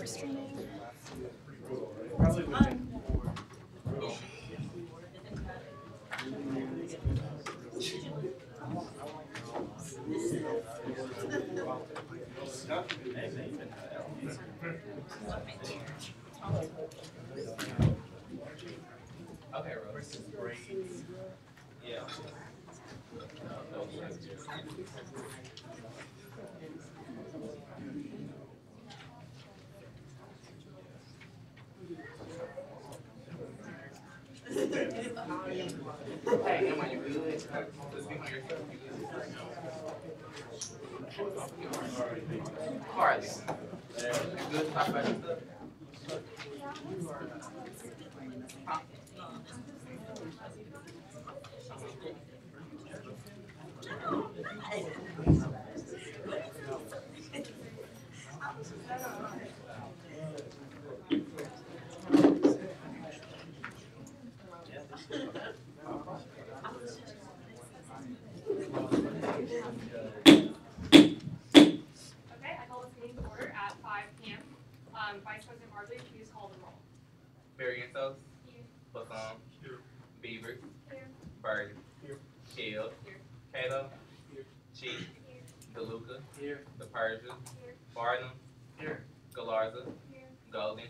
live streaming. Okay, Rose. Yeah. Hey, Emma, you good? Let's speak on yourself. You good? Hardly. You good? Talk about yourself. Huh? Okay, I call this meeting to order at 5 p.m. Vice President Marjorie, please call the roll. Barrientos. Here. Bassam. Beavers. Here. Bird. Kill. Here. Cato. Chief. Here. DeLuca. Here. The Persian. Here. Barnum. Here. Galarza. Here. Golden. Here.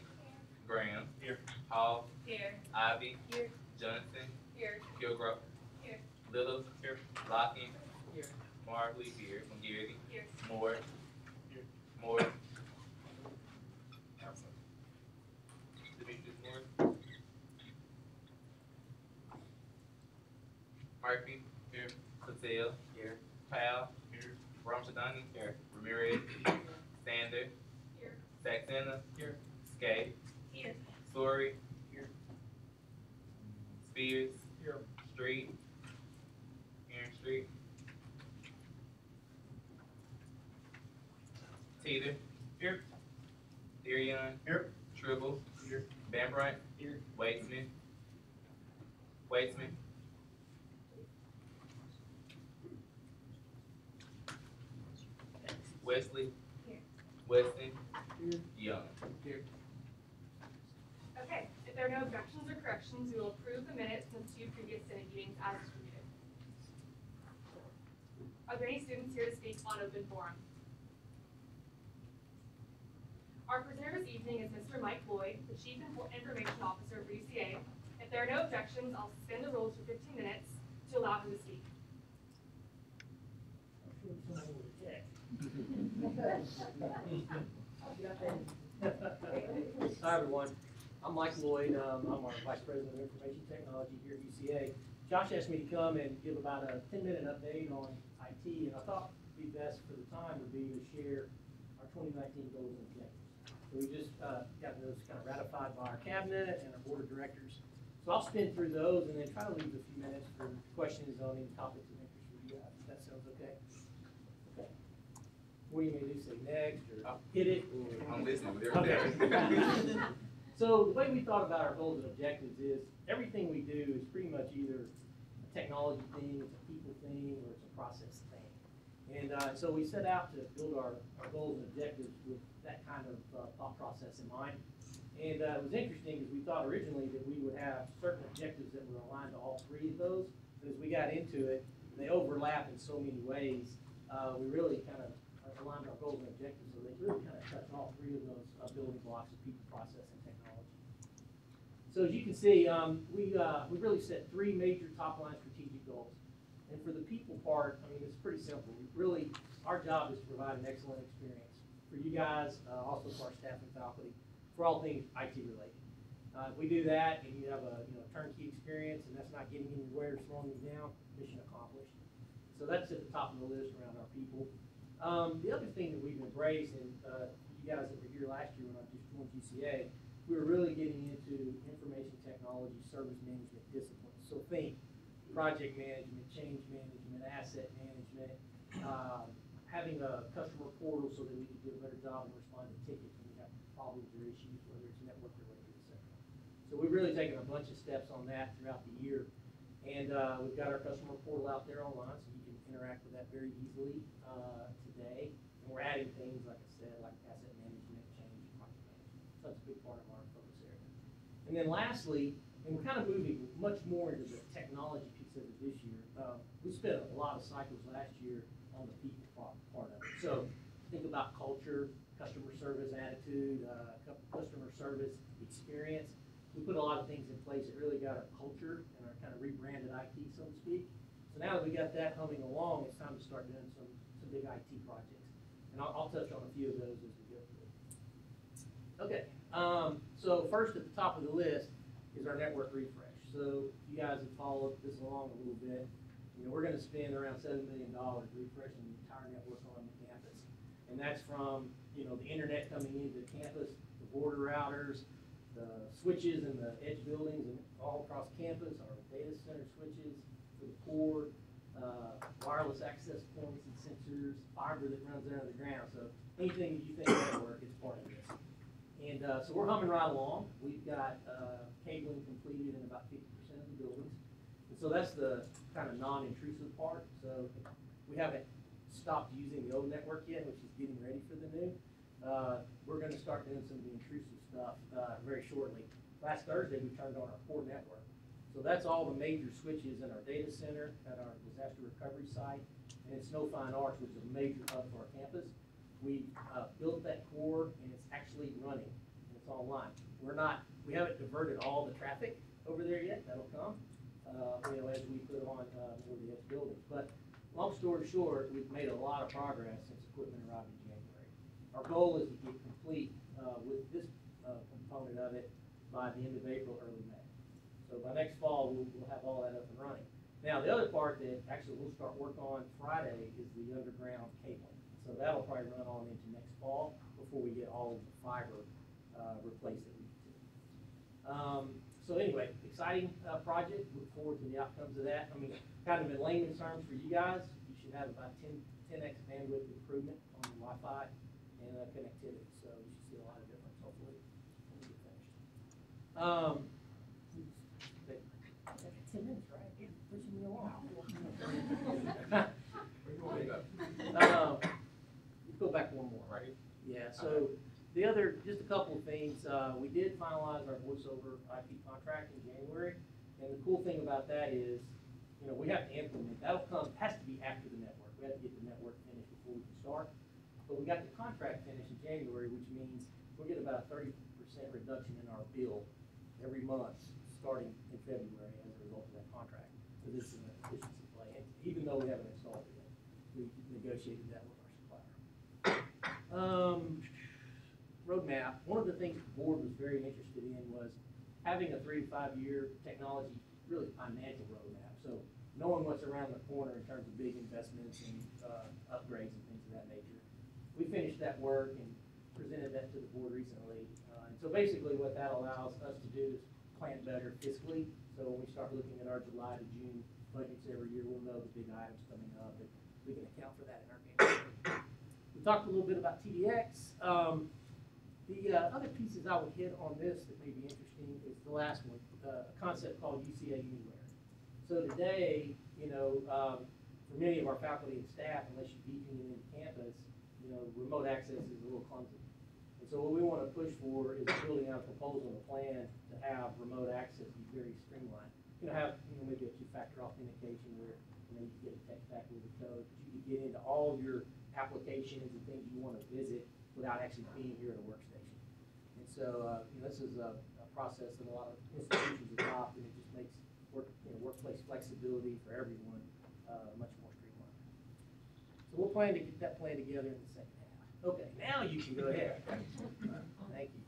Graham. Here. Hall. Here. Ivy. Here. Johnson. Here. Kilgrove. Here. Little. Here. Locken. Here. Marley. Here. McGarity. Here. Moore. Here. Moore. Demetrius Moore. Murphy. Here. Patel. Here. Powell. Here. Ramshadani. Here. Ramirez. Sander. Here. Saxena. Here. Skate. Here. Story. Here. Spears. Here. Street. Aaron Street. Teeter. Here. Darion. Here. Tribble. Here. Van Brunt. Here. Waitsman. Waitsman. Wesley. Here. Weston. Here. Young. Here. Okay, if there are no objections or corrections, we will approve the minutes from 2 previous Senate meetings as distributed. Are there any students here to speak on open forum? Our presenter this evening is Mr. Mike Lloyd, the Chief Information Officer for UCA. If there are no objections, I'll suspend the rules for 15 minutes to allow him to speak. Hi, everyone. I'm Mike Lloyd. I'm our Vice President of Information Technology here at UCA. Josh asked me to come and give about a 10-minute update on IT, and I thought it'd be best for the time would be to share our 2019 goals and objectives. So we just got those kind of ratified by our cabinet and our board of directors. So I'll spin through those and then try to leave a few minutes for questions on any topics of interest for you guys. If that sounds okay? Okay. What do you may do? Say next or hit it? Or I'm listening. Okay. So the way we thought about our goals and objectives is everything we do is pretty much either a technology thing, it's a people thing, or it's a process thing. And so we set out to build our goals and objectives with that kind of thought process in mind. And it was interesting because we thought originally that we would have certain objectives that were aligned to all three of those. But as we got into it, they overlap in so many ways. We really kind of aligned our goals and objectives so they really kind of touch all three of those building blocks of people, process, and technology. So as you can see, we really set three major top-line strategic goals. And for the people part, I mean, it's pretty simple. Really, our job is to provide an excellent experience for you guys, also for our staff and faculty, for all things IT related. If we do that and you have a turnkey experience and that's not getting in your way or slowing you down, mission accomplished. So that's at the top of the list around our people. The other thing that we've embraced, and you guys that were here last year when I just joined UCA, we were really getting into information technology service management disciplines. So think project management, change management, asset management, having a customer portal so that we could do a better job and respond to tickets when we have problems or issues, whether it's network related, etc. So we've really taken a bunch of steps on that throughout the year. And we've got our customer portal out there online, so you can interact with that very easily today. And we're adding things, like I said, like asset management, change, project management. And then lastly, and we're kind of moving much more into the technology piece of it this year. We spent a lot of cycles last year on the people part of it. So think about culture, customer service attitude, customer service experience. We put a lot of things in place that really got our culture and our kind of rebranded IT, so to speak. So now that we got that humming along, it's time to start doing some big IT projects. And I'll touch on a few of those as we go through. Okay, so first at the top of the list is our network refresh. So you guys have followed this along a little bit. You know, we're going to spend around $7 million refreshing the entire network on the campus. And that's from, you know, the internet coming into campus, the border routers, the switches in the edge buildings and all across campus, our data center switches for the core, wireless access points and sensors, fiber that runs under the ground. So anything that you think network is part of this. And so we're humming right along. We've got cabling completed in about 50% of the buildings. And so that's the kind of non-intrusive part. So we haven't stopped using the old network yet, which is getting ready for the new. We're going to start doing some of the intrusive stuff very shortly. Last Thursday, we turned on our core network. So that's all the major switches in our data center, at our disaster recovery site, and Snow Fine Arts, which is a major hub for our campus. We built that core, and it's actually running, and it's online. We haven't diverted all the traffic over there yet. That'll come, you know, as we put on more of the edge buildings. But long story short, we've made a lot of progress since equipment arrived in January. Our goal is to get complete with this component of it by the end of April, early May. So by next fall, we'll have all that up and running. Now, the other part that actually we'll start work on Friday is the underground cabling. So that'll probably run on into next fall before we get all of the fiber replaced that we need to. So anyway, exciting project. Look forward to the outcomes of that. I mean, kind of in layman's terms for you guys, you should have about 10x bandwidth improvement on the Wi-Fi and connectivity. So you should see a lot of difference, hopefully, when we get finished. 10 minutes, right? Pushing me along. Go back one more. Right. Yeah, so the other, just a couple of things. We did finalize our voice over IP contract in January. And the cool thing about that is, you know, we have to implement. That'll come, has to be after the network. We have to get the network finished before we can start. But we got the contract finished in January, which means we'll get about a 30% reduction in our bill every month starting in February as a result of that contract. So this is an efficiency play. And even though we haven't installed it yet, we negotiated that with our supplier. Roadmap. One of the things the board was very interested in was having a 3 to 5 year technology, really financial roadmap. So knowing what's around the corner in terms of big investments and upgrades and things of that nature. We finished that work and presented that to the board recently. And so basically what that allows us to do is plan better fiscally. So when we start looking at our July to June budgets every year, we'll know the big items coming up, and we can account for that in our game. We talked a little bit about TDX. The other pieces I would hit on this that may be interesting is the last one, a concept called UCA Anywhere. So today, you know, for many of our faculty and staff, unless you VPN into campus, you know, remote access is a little clumsy. And so what we want to push for is building out a proposal and a plan to have remote access be very streamlined. You know, have, you know, maybe a 2-factor authentication where, you know, you can get a text back with a code, but you can get into all your applications and things you want to visit without actually being here at a workstation. And so, you know, this is a process that a lot of institutions adopt, and it just makes workplace flexibility for everyone much more streamlined. So we'll plan to get that plan together in the second half. Okay, now you can go ahead. Thank you.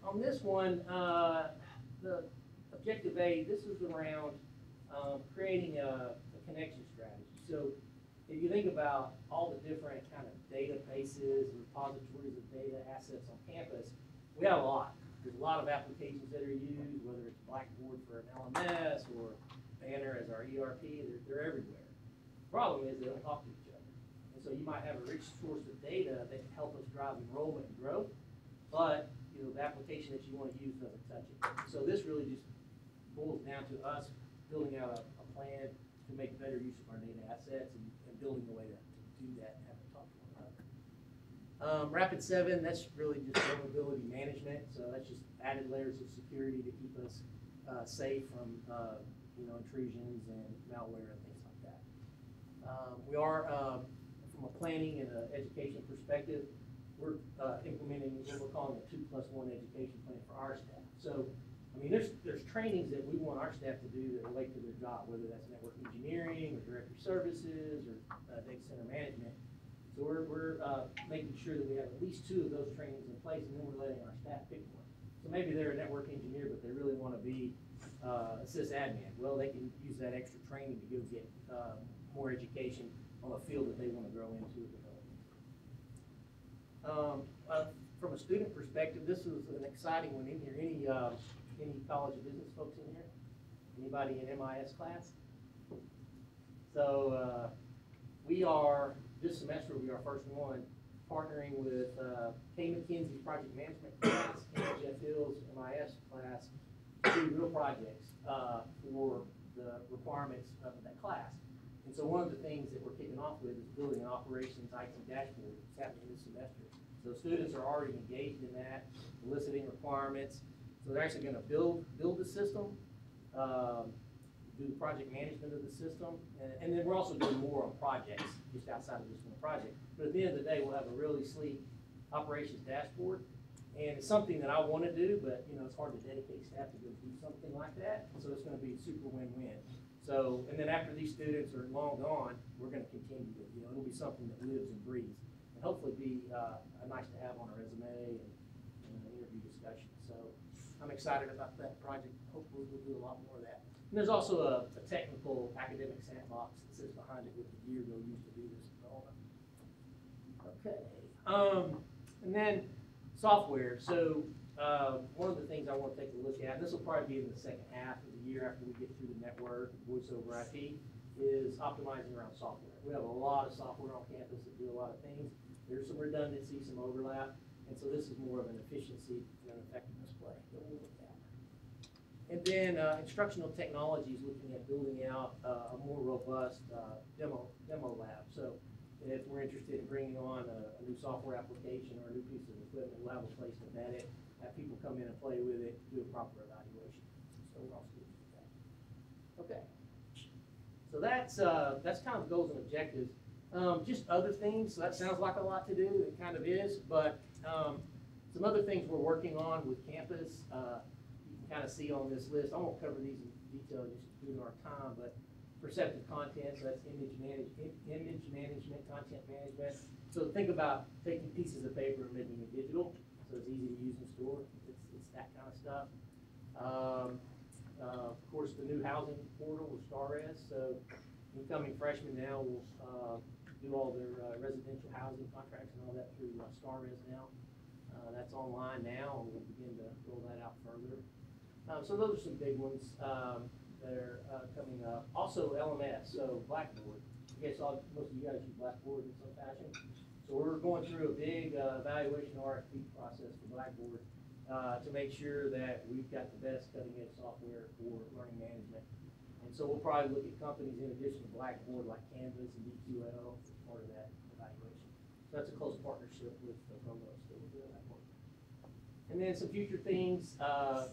On this one, the objective A, this is around creating a connection strategy. So if you think about all the different kind of databases, repositories of data assets on campus, we have a lot. There's a lot of applications that are used, whether it's Blackboard for an LMS or Banner as our ERP, they're everywhere. The problem is they don't talk to each other. And so you might have a rich source of data that can help us drive enrollment and growth, but you know, the application that you want to use doesn't touch it. So this really just boils down to us building out a plan to make better use of our data assets and building a way to do that and have it talk to one Rapid7, that's really just vulnerability management, so that's just added layers of security to keep us safe from intrusions and malware and things like that. We are, from a planning and an education perspective, we're implementing what we're calling a 2+1 education plan for our staff. So, I mean, there's trainings that we want our staff to do that relate to their job, whether that's network engineering or director services or data center management. So we're making sure that we have at least 2 of those trainings in place, and then we're letting our staff pick one. So maybe they're a network engineer, but they really want to be a sysadmin. Well, they can use that extra training to go get more education on a field that they want to grow into. From a student perspective, this is an exciting one in here. Any College of Business folks in here? Anybody in MIS class? So we are, this semester will be our first one, partnering with Kay McKenzie's project management class and Jeff Hill's MIS class to do real projects for the requirements of that class. And so one of the things that we're kicking off with is building an operations IT dashboard that's happening this semester. So students are already engaged in that, eliciting requirements. So they're actually going to build the system, do the project management of the system, and then we're also doing more on projects, just outside of just one project. But at the end of the day, we'll have a really sleek operations dashboard, and it's something that I want to do, but it's hard to dedicate staff to go do something like that. So it's going to be a super win-win. So, and then after these students are long gone, we're going to continue it. It'll be something that lives and breathes, and hopefully be nice to have on a resume and interview discussion. So I'm excited about that project. Hopefully we'll do a lot more of that. And there's also a technical academic sandbox that sits behind it with the gear they'll use to do this development. Okay, and then software. So one of the things I want to take a look at, and this will probably be in the second half of the year after we get through the network, voice over IP, is optimizing around software. We have a lot of software on campus that do a lot of things. There's some redundancy, some overlap, and so this is more of an efficiency and an effectiveness play that we'll look at. And then instructional technologies, looking at building out a more robust demo lab. So if we're interested in bringing on a new software application or a new piece of equipment, we'll have a place to vet it, have people come in and play with it, do a proper evaluation. So we're also looking at that. Okay. So that's kind of goals and objectives. Just other things, so that sounds like a lot to do, it kind of is, but some other things we're working on with campus, you can kind of see on this list. I won't cover these in detail just due to our time, but perceptive content, so that's image management, content management. So think about taking pieces of paper and making it digital, so it's easy to use and store. It's that kind of stuff. Of course, the new housing portal with StarRes, so incoming freshmen now will do all their residential housing contracts and all that through StarRes now. That's online now, and we'll begin to roll that out further. So those are some big ones that are coming up. Also LMS, so Blackboard. I guess most of you guys use Blackboard in some fashion. So we're going through a big evaluation RFP process for Blackboard to make sure that we've got the best cutting edge software for learning management. And so we'll probably look at companies in addition to Blackboard like Canvas and DQL as part of that evaluation. So that's a close partnership with the provost that we're doing that work. And then some future things,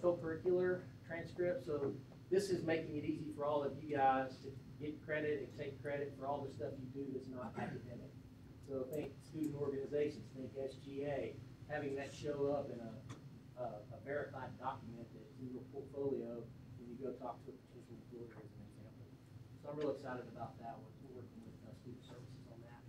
co-curricular transcripts. So this is making it easy for all of you guys to get credit and take credit for all the stuff you do that's not academic. So think student organizations, think SGA, having that show up in a verified document that's in your portfolio when you go talk to a potential employer as an example. So I'm real excited about that. We're working with student services on that.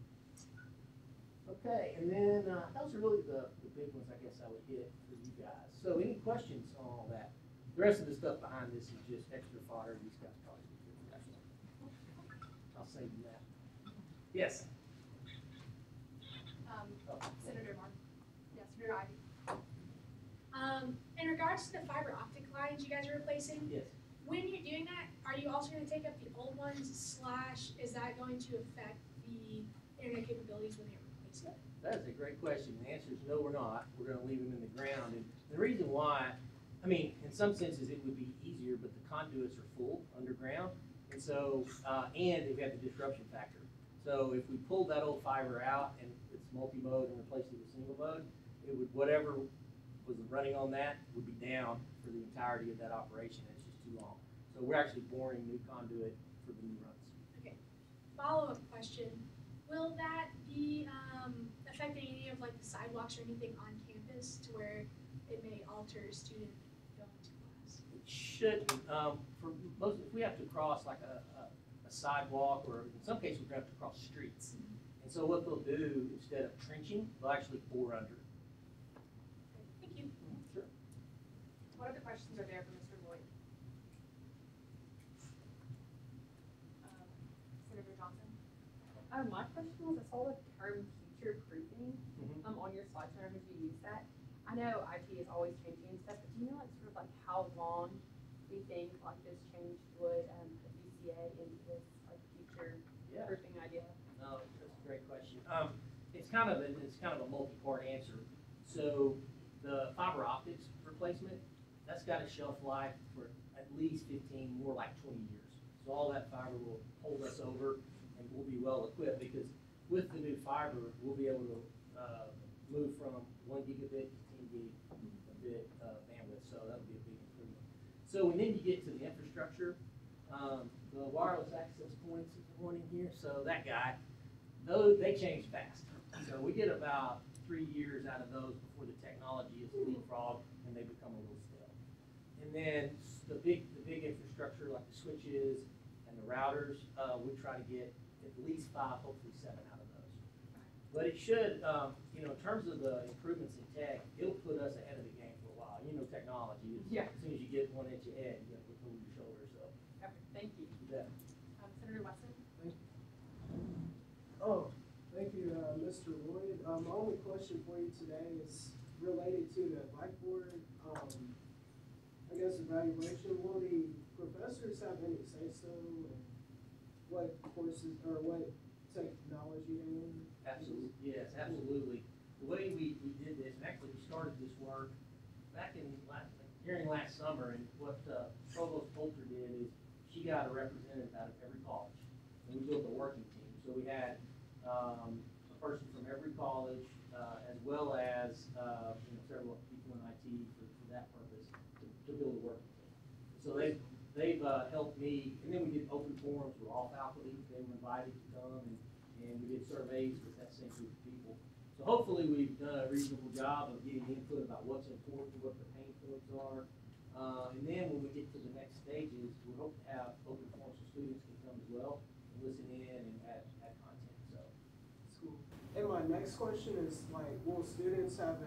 Okay, and then those are really the big ones I guess I would hit for you guys. So any questions on all that? The rest of the stuff behind this is just extra fodder. These guys probably do that. I'll save you that. Yes? Senator Mark. Yes, Senator Ivey. In regards to the fiber optic lines you guys are replacing, Yes. when you're doing that, are you also going to take up the old ones, / is that going to affect the internet capabilities when you're replacing it? That is a great question. The answer is no, we're not. We're going to leave them in the ground. And the reason why, I mean, in some senses it would be easier, but the conduits are full underground. And so, and they've got the disruption factor. So if we pulled that old fiber out and it's multi-mode and replaced it with single mode, it would, whatever was running on that would be down for the entirety of that operation. It's just too long. So we're actually boring new conduit for the new runs. Okay. Follow-up question. Will that be affecting any of like the sidewalks or anything on campus to where it may alter a student going to class? It shouldn't. For most, if we have to cross like a sidewalk, or in some cases we have to cross streets. And so what they'll do, instead of trenching, they'll actually bore under. Thank you. Sure. What other questions are there for Mr. Lloyd? Senator Johnson? My question was, I saw the term future proofing Mhm. on your slide, so I don't know if you use that. I know IT is always changing and stuff, but do you know like sort of like how long we think like this change would put UCA into this like future Yeah. proofing idea? No, that's a great question. It's kind of a multi-part answer. So the fiber optics replacement, that's got a shelf life for at least 15, more like 20 years. So all that fiber will hold us over, and we'll be well equipped, because with the new fiber, we'll be able to move from 1 gigabit to 10 gig a bit bandwidth. So that'll be a big improvement. So and then you get to the infrastructure. The wireless access points is the one in here. So that guy, those, they change fast. So we get about 3 years out of those before the technology is leapfrog and they become a little stale. And then the big infrastructure like the switches and the routers, we try to get at least 5, hopefully 7 out of those. But it should, in terms of the improvements in tech, it'll put us ahead of the game for a while. You know, technology is, Yeah. as soon as you get 1 inch ahead, you got to look over your shoulder. So Okay, thank you. yeah. Senator Wesson? Oh, thank you, Mr. Lloyd. My only question for you today is related to the Blackboard, I guess, evaluation. Will the professors have any say-so in what courses or what technology they want? Absolutely, yes, absolutely. The way we did this, and actually we started this work back in during last summer, and what Provost Poulter did is she got a representative out of every college, and we built a working team. So we had a person from every college, as well as several people in IT for that purpose, to build a working team. So they've helped me, and then we did open forums with all faculty. They were invited to come, and we did surveys with that same group of people. So hopefully we've done a reasonable job of getting input about what's important, what the pain points are. And then when we get to the next stages, we hope to have open forums so students can come as well and listen in and add content. So. Cool. And my next question is like, will students have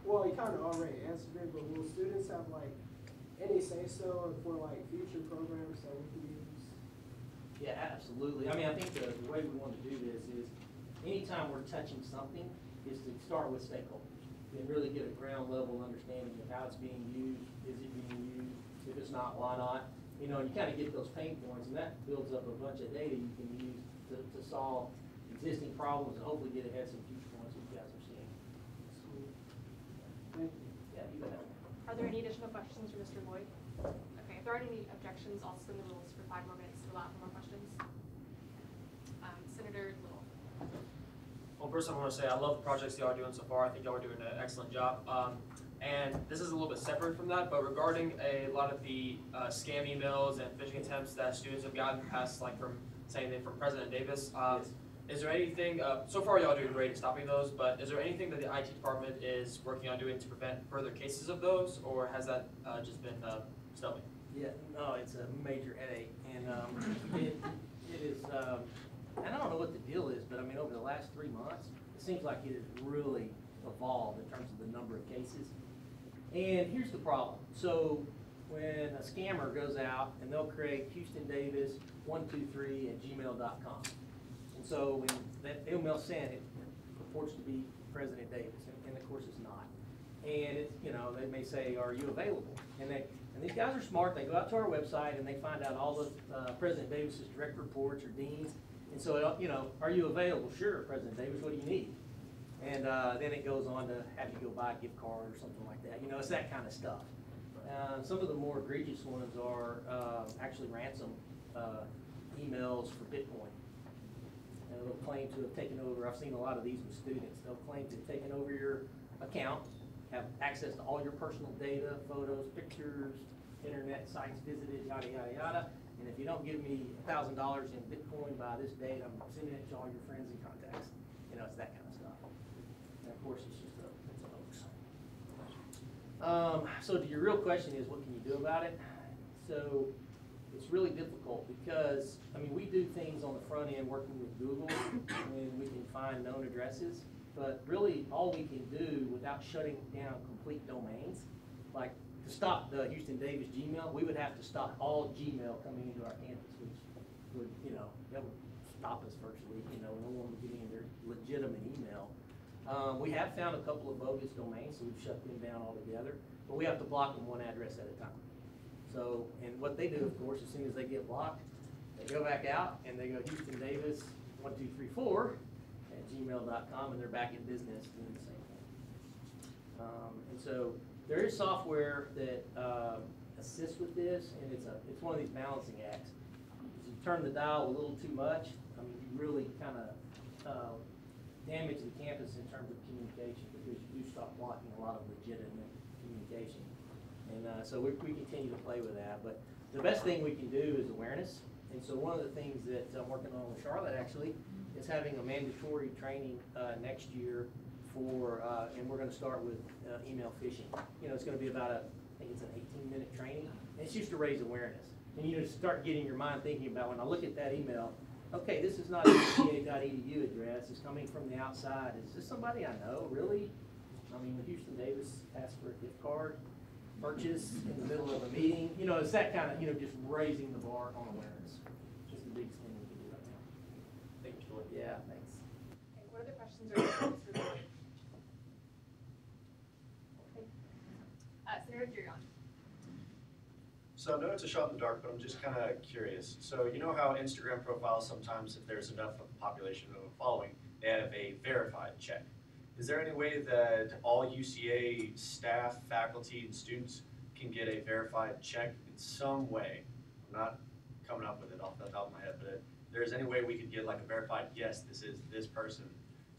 well, you kind of already answered it, but will students have like any say-so for like future programs that we can use? Yeah, absolutely. I mean, I think the way we want to do this is anytime we're touching something is to start with stakeholders and really get a ground level understanding of how it's being used. Is it being used? If it's not, why not? You kind of get those pain points, and that builds up a bunch of data you can use to solve existing problems and hopefully get ahead some future ones that you guys are seeing. Cool. Thank you. Yeah, you bet. Are there any additional questions for Mr. Lloyd? Okay, if there aren't any objections, I'll suspend the rules for 5 more minutes to allow for more questions. Senator Little. Well, first I want to say I love the projects y'all are doing so far. I think y'all are doing an excellent job. And this is a little bit separate from that, but regarding a lot of the scam emails and phishing attempts that students have gotten past, like from President Davis, is there anything, so far y'all are doing great at stopping those, but is there anything that the IT department is working on doing to prevent further cases of those, or has that just been snubbing? Yeah, no, it's a major headache, and it is. And I don't know what the deal is, but I mean, over the last 3 months, it seems like it has really evolved in terms of the number of cases. And here's the problem. So when a scammer goes out and they'll create HoustonDavis123@gmail.com. And so when that email sent, it purports to be President Davis, and of course it's not. And it's, they may say, "Are you available?" And these guys are smart. They go out to our website and they find out all the President Davis's direct reports or deans. And so, are you available? Sure, President Davis, what do you need? And then it goes on to have you go buy a gift card or something like that. It's that kind of stuff. Some of the more egregious ones are actually ransom emails for Bitcoin. and they'll claim to have taken over. I've seen a lot of these with students. They'll claim to have taken over your account, have access to all your personal data, photos, pictures, internet sites visited, yada, yada, yada. And if you don't give me $1,000 in Bitcoin by this date, I'm sending it to all your friends and contacts. You know, it's that kind of stuff. And of course, it's just a hoax. So your real question is, what can you do about it? So it's really difficult because, I mean, we do things on the front end working with Google and we can find known addresses, but really all we can do without shutting down complete domains, like to stop the Houston Davis Gmail, we would have to stop all Gmail coming into our campus, which would, you know, that would stop us virtually, you know, no one would get in their legitimate email. We have found a couple of bogus domains, so we've shut them down altogether, but we have to block them one address at a time. So, and what they do, of course, as soon as they get blocked, they go back out and they go Houston Davis 1234 at gmail.com, and they're back in business doing the same thing. And so there is software that assists with this, and it's one of these balancing acts. If you turn the dial a little too much, I mean, you really kind of damage the campus in terms of communication, because you do start blocking a lot of legitimate communication. And so we continue to play with that. But the best thing we can do is awareness. And so one of the things that I'm working on with Charlotte actually is having a mandatory training next year for, and we're going to start with email phishing. You know, it's going to be about I think it's an 18-minute training. And it's just to raise awareness. And you know, start getting your mind thinking about, when I look at that email, okay, this is not a UCA.edu address. It's coming from the outside. Is this somebody I know, really? I mean, when Houston Davis asks for a gift card, purchase in the middle of a meeting, you know, it's that kind of, you know, just raising the bar on awareness. Just the biggest thing we can do right now. Thank you, Joy. Yeah, thanks. Okay, what other questions are there for Mr. Boyd? Okay. Senator Durion. So I know it's a shot in the dark, but I'm just kind of curious. So you know how Instagram profiles sometimes, if there's enough of the population of a following, they have a verified check. Is there any way that all UCA staff, faculty, and students can get a verified check in some way? I'm not coming up with it off the top of my head, but if there's any way we could get like a verified, yes, this is this person,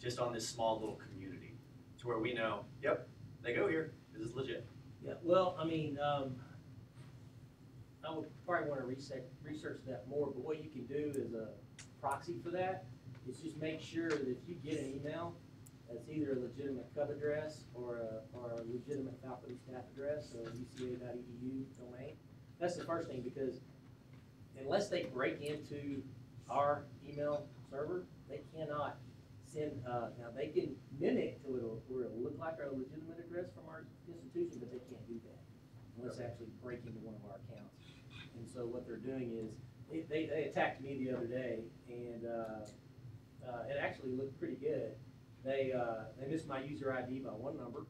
just on this small little community, to where we know, yep, they go here, this is legit. Yeah, well, I mean, I would probably want to research that more, but what you can do as a proxy for that is just make sure that if you get an email that's either a legitimate cub address or a legitimate faculty staff address, so UCA.edu domain, that's the first thing, because unless they break into our email server, they cannot send, now they can mimic to it where it'll look like a legitimate address from our institution, but they can't do that unless they actually break into one of our accounts. And so what they're doing is, they attacked me the other day, and it actually looked pretty good. They missed my user ID by one number,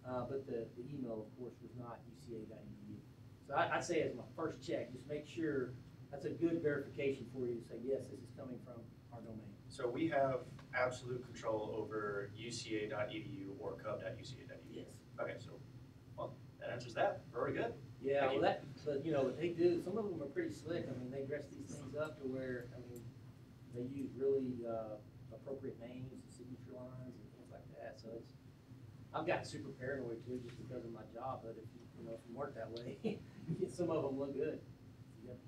but the email, of course, was not UCA.edu. So I'd say as my first check, just make sure that's a good verification for you to say, yes, this is coming from our domain. So we have absolute control over UCA.edu or cub.uca.edu. Yes. Okay, so, well, that answers that. Very good. Yeah, well, but you know, what they do, some of them are pretty slick. I mean, they dress these things up to where, I mean, they use really appropriate names and signature lines and things like that. So it's, I've gotten super paranoid too, just because of my job. But if you know, if you work that way, some of them look good. Yep.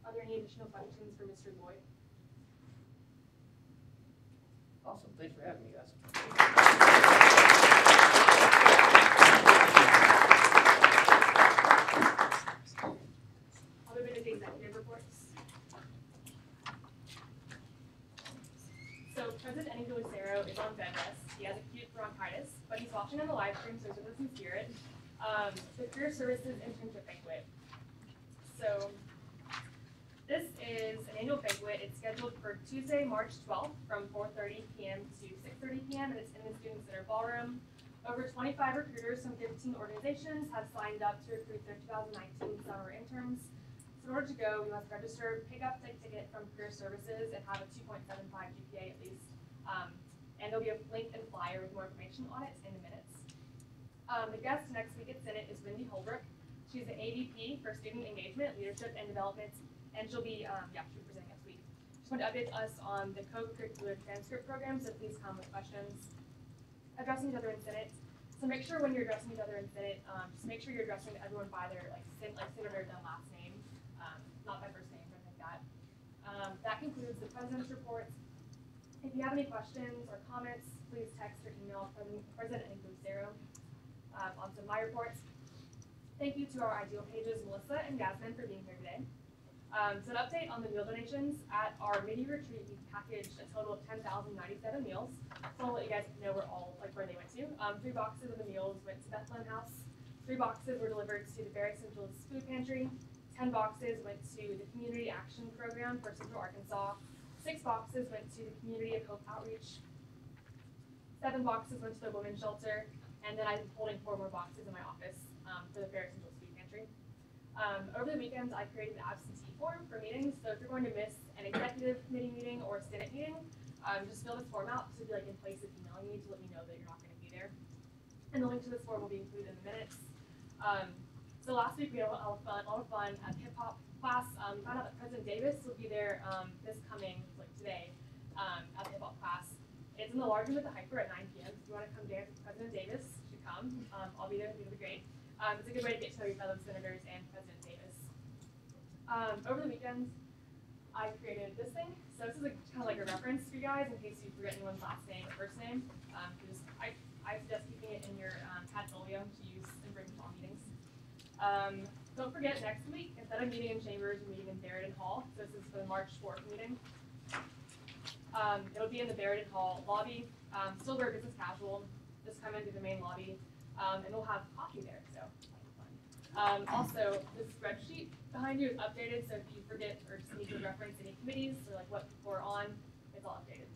Are there any additional questions for Mr. Boyd? Awesome. Thanks for having me, guys. I'll move into the executive reports. So President Enrique Lucero is on bed rest. He has acute bronchitis, but he's watching on the live stream, so he's with us in spirit. The Career Services Internship Banquet. So this is an annual banquet. It's scheduled for Tuesday, March 12th from 4:30 p.m. to 6:30 p.m. and it's in the Student Center Ballroom. Over 25 recruiters from 15 organizations have signed up to recruit their 2019 summer interns. So in order to go, you must register, pick up the ticket from Career Services, and have a 2.75 GPA at least. And there'll be a link and flyer with more information on it in the minutes. The guest next week at Senate is Wendy Holbrook. She's an AVP for Student Engagement, Leadership, and Development, and she'll be presenting next week. She's want to update us on the co-curricular transcript program, so please come with questions. Addressing each other in Senate. So make sure when you're addressing each other in Senate, just make sure you're addressing everyone by their senator and last name, not by first name or anything like that. That concludes the president's report. If you have any questions or comments, please text or email President Lucero on some of my reports. Thank you to our ideal pages, Melissa and Jasmine, for being here today. So an update on the meal donations. At our mini retreat, we packaged a total of 10,097 meals. So I'll let you guys know where they went to. 3 boxes of the meals went to Bethlehem House. 3 boxes were delivered to the Barry Central's food pantry. 10 boxes went to the Community Action Program for Central Arkansas. 6 boxes went to the Community of Hope Outreach. 7 boxes went to the Women's Shelter. And then I'm holding 4 more boxes in my office for the Barry Central's food pantry. Over the weekends, I created an absentee form for meetings. So if you're going to miss an executive committee meeting or a Senate meeting, just fill this form out. So it'll be in place of emailing you to let me know that you're not going to be there. And the link to this form will be included in the minutes. So last week we had a lot of fun at hip hop class. We found out that President Davis will be there this coming, today, at the hip hop class. It's in the large room at the Hyper at 9 p.m. If you want to come dance with President Davis, you should come. I'll be there. It'll be great. It's a good way to get to know your fellow senators and President Davis. Over the weekend, I created this thing. So this is kind of like a reference for you guys in case you forget anyone's last name or first name. I suggest keeping it in your portfolio to use and bring to all meetings. Don't forget, next week, instead of meeting in chambers, we're meeting in Barrett Hall. So this is for the March 4th meeting. It'll be in the Barrett Hall lobby. Still very business casual. Just come into the main lobby, and we'll have coffee there. So that'll be fun. Also, the spreadsheet behind you is updated. So if you forget or just need to reference any committees or what people are on, it's all updated.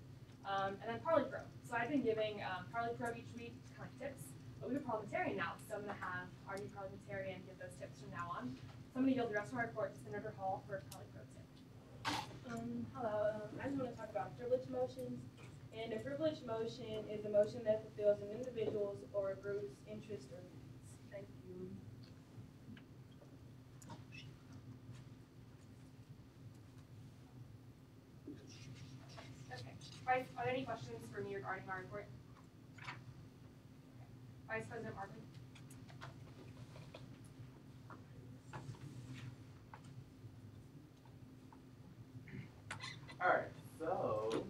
And then Parley Pro. So I've been giving Parley Pro each week kind of tips. But we have a parliamentarian now, so I'm going to have our new parliamentarian give those tips from now on. So I'm going to yield the rest of my report to Senator Hall for a Parley Pro tip. Hello, I just want to talk about privilege motions. And a privilege motion is a motion that fulfills an individual's or a group's interest or needs. Thank you. Okay. Vice, are there any questions for me regarding my report? Vice President Martin. All right, so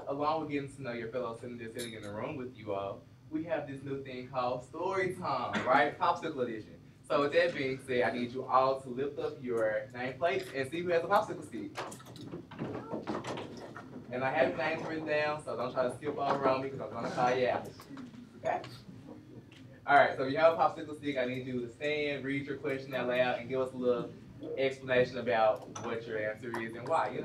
along with getting to know your fellow senators sitting in the room with you all, we have this new thing called story time, right? Popsicle edition. So with that being said, I need you all to lift up your nameplates and see who has a popsicle stick. And I have your names written down, so don't try to skip all around me because I'm gonna call you out. Okay? All right, so if you have a popsicle stick, I need you to stand, read your question out loud, and give us a little explanation about what your answer is and why,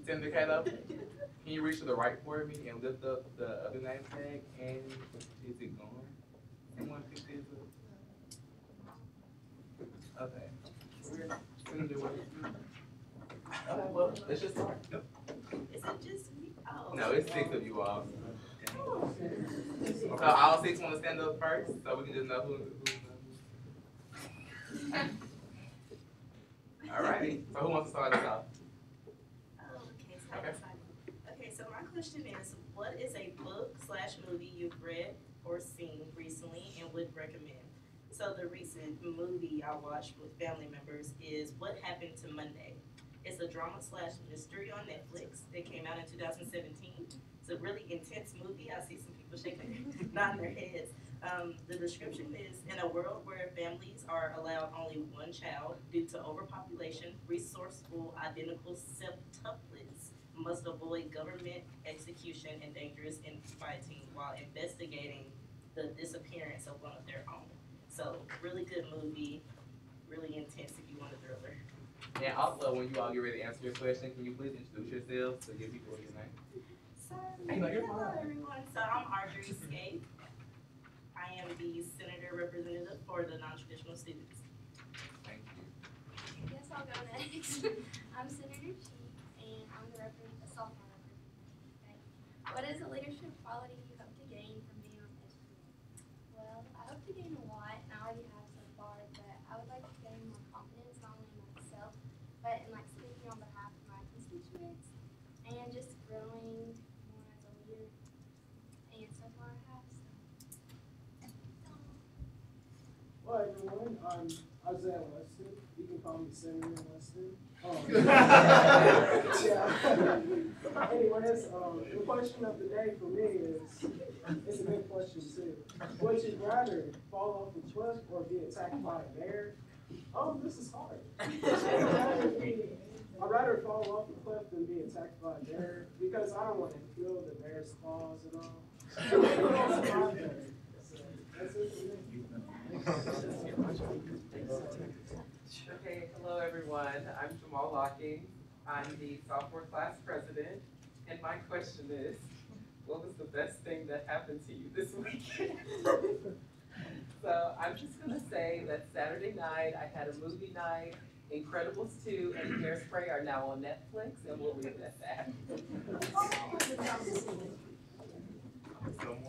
Senator Caleb, can you reach to the right for me and lift up the other name tag? And is it gone? Someone pick this up? Okay. Okay, well, let's just start. Nope. Is it just me? Oh. No, it's 6 of you all. So all 6 want to stand up first, so we can just know who's All righty. So who wants to start us off? Okay, so I'm excited. Okay, so my question is, what is a book/movie you've read or seen recently and would recommend? So the recent movie I watched with family members is What Happened to Monday. It's a drama/mystery on Netflix that came out in 2017. It's a really intense movie. I see some people nodding their heads. The description is, in a world where families are allowed only one child due to overpopulation, resourceful identical septuplets must avoid government execution and dangerous infighting while investigating the disappearance of one of their own. So, really good movie, really intense if you want a thriller. And also, when you all get ready to answer your question, can you please introduce yourselves to give people your name? So, hello everyone. So, I'm Audrey Scape. I am the senator representative for the non-traditional students. Thank you. I guess I'll go next. I'm Senator Chi, and I'm the sophomore representative. Okay. What is a leadership quality you hope to gain from being on this board? Well, I hope to gain a lot, and I already have so far, but I would like to gain more confidence, not only in myself, but in speaking on behalf of my constituents. and just growing more as a leader. And so far I have. Well, everyone, I'm Isaiah Weston. You can call me Senator Weston. Yeah. Anyways, the question of the day for me is, it's a good question too. Would you rather fall off a cliff or be attacked by a bear? Oh, this is hard. I'd rather fall off a cliff than be attacked by a bear because I don't want to feel the bear's claws and all. That's it for me. Okay, hello everyone. I'm Jamal Locking. I'm the sophomore class president. And my question is, what was the best thing that happened to you this weekend? So I'm just gonna say that Saturday night, I had a movie night. Incredibles 2 and Hairspray are now on Netflix, and we'll leave it at that.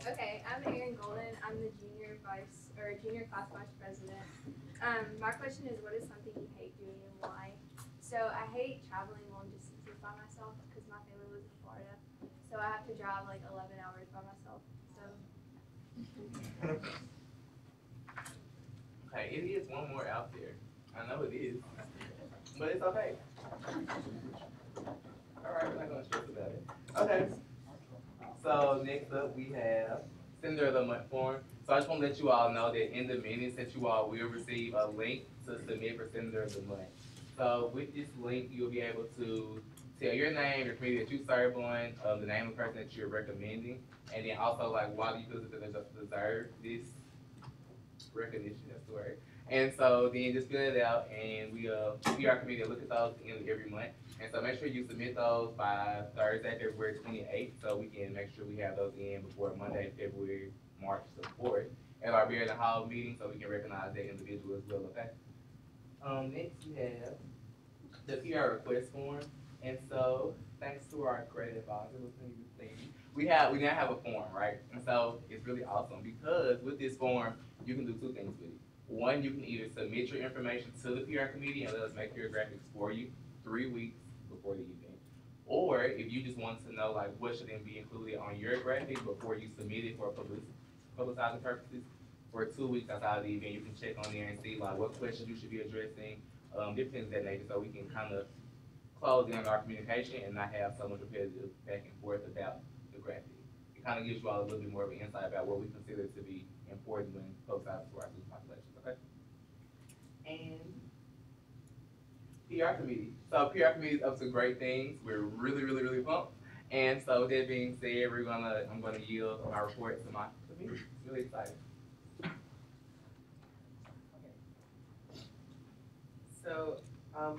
Okay, I'm Erin Golden. I'm the junior class vice president. My question is, what is something you hate doing and why? So I hate traveling long distances by myself because my family lives in Florida. So I have to drive like 11 hours by myself. So. Okay, it is one more out there. I know it is, but it's okay. All right, we're not gonna stress about it. Okay. So next up we have Sender of the Month form. So I just want to let you all know that in the minutes that you all will receive a link to submit for Sender of the Month. So with this link, you'll be able to tell your name, your committee that you serve on, the name of the person that you're recommending, and then also like why do you feel that they deserve this recognition, that's the word. And so then just fill it out, and we PR committee will look at those at the end of every month. And so make sure you submit those by Thursday, February 28th, so we can make sure we have those in before Monday, March the 4th, at our Beer in the Hall meeting, so we can recognize that individual as well, okay? Next we have the PR request form. And so thanks to our credit advisor, we now have a form, right? And so it's really awesome because with this form, you can do two things with it. One, you can either submit your information to the PR committee and let us make your graphics for you 3 weeks before the event. Or if you just want to know like what should then be included on your graphic before you submit it for publicizing purposes, for 2 weeks outside of the event, you can check on there and see like what questions you should be addressing, different things of that nature, so we can kind of close in our communication and not have so much repetitive back and forth about the graphic. It kind of gives you all a little bit more of an insight about what we consider to be important when publicizing to our student populations, okay? And PR committee. So PR committee is up to great things. We're really pumped. And so with that being said, I'm gonna yield my report to my committee. It's really exciting. So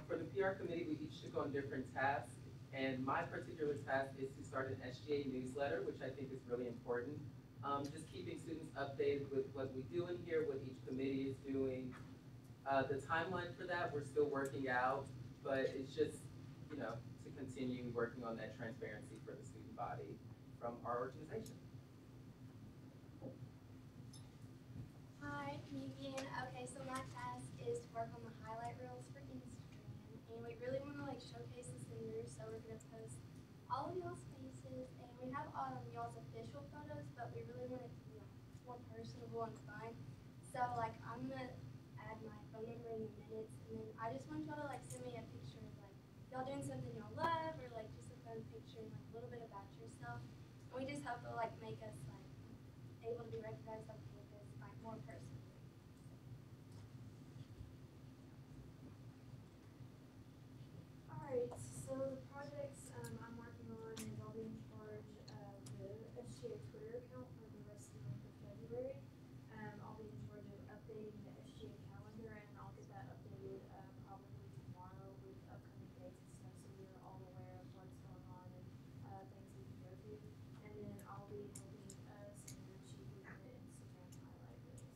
for the PR committee, we each took on different tasks. And my particular task is to start an SGA newsletter, which I think is really important. Just keeping students updated with what we do in here, what each committee is doing. The timeline for that, we're still working out, but it's just, to continue working on that transparency for the student body from our organization. Hi, Megan. Okay, so my task is to work on the highlight reels for Instagram, and we really want to showcase the singers, so we're gonna post all of y'all's faces, and we have y'all's official photos, but we really want it to be more personable and fun. So I'm gonna add my phone number in the minutes, and then I just want y'all to send me a picture of y'all doing something y'all love, or just a fun picture and a little bit about yourself. And we just hope it'll make us able to be recognized on campus more personally. Alright, so the projects I'm working on is I'll be in charge of the SGA Twitter account for the rest of the month of February. I'll be in charge of updating the SGA calendar, and I'll get that updated probably tomorrow with upcoming dates and stuff, so we're all aware of what's going on and things we can go to. And then I'll be helping Senator Chief with the Instagram highlight reels.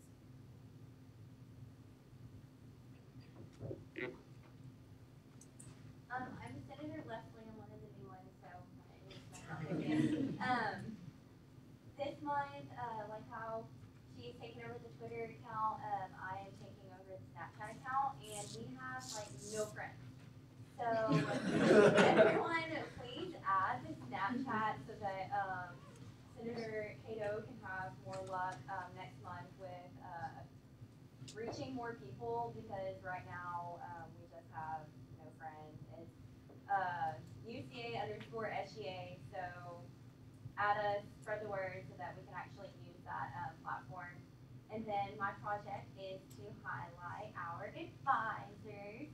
I'm Senator Leslie. I'm one of the new ones, so it's my again. This month, like how she's taking over the Twitter account, I am taking over the Snapchat account, and we have no friends. So everyone, please add the hope can have more luck next month with reaching more people, because right now we just have no friends. It's UCA_SGA, so add us, spread the word so that we can actually use that platform. And then my project is to highlight our advisors.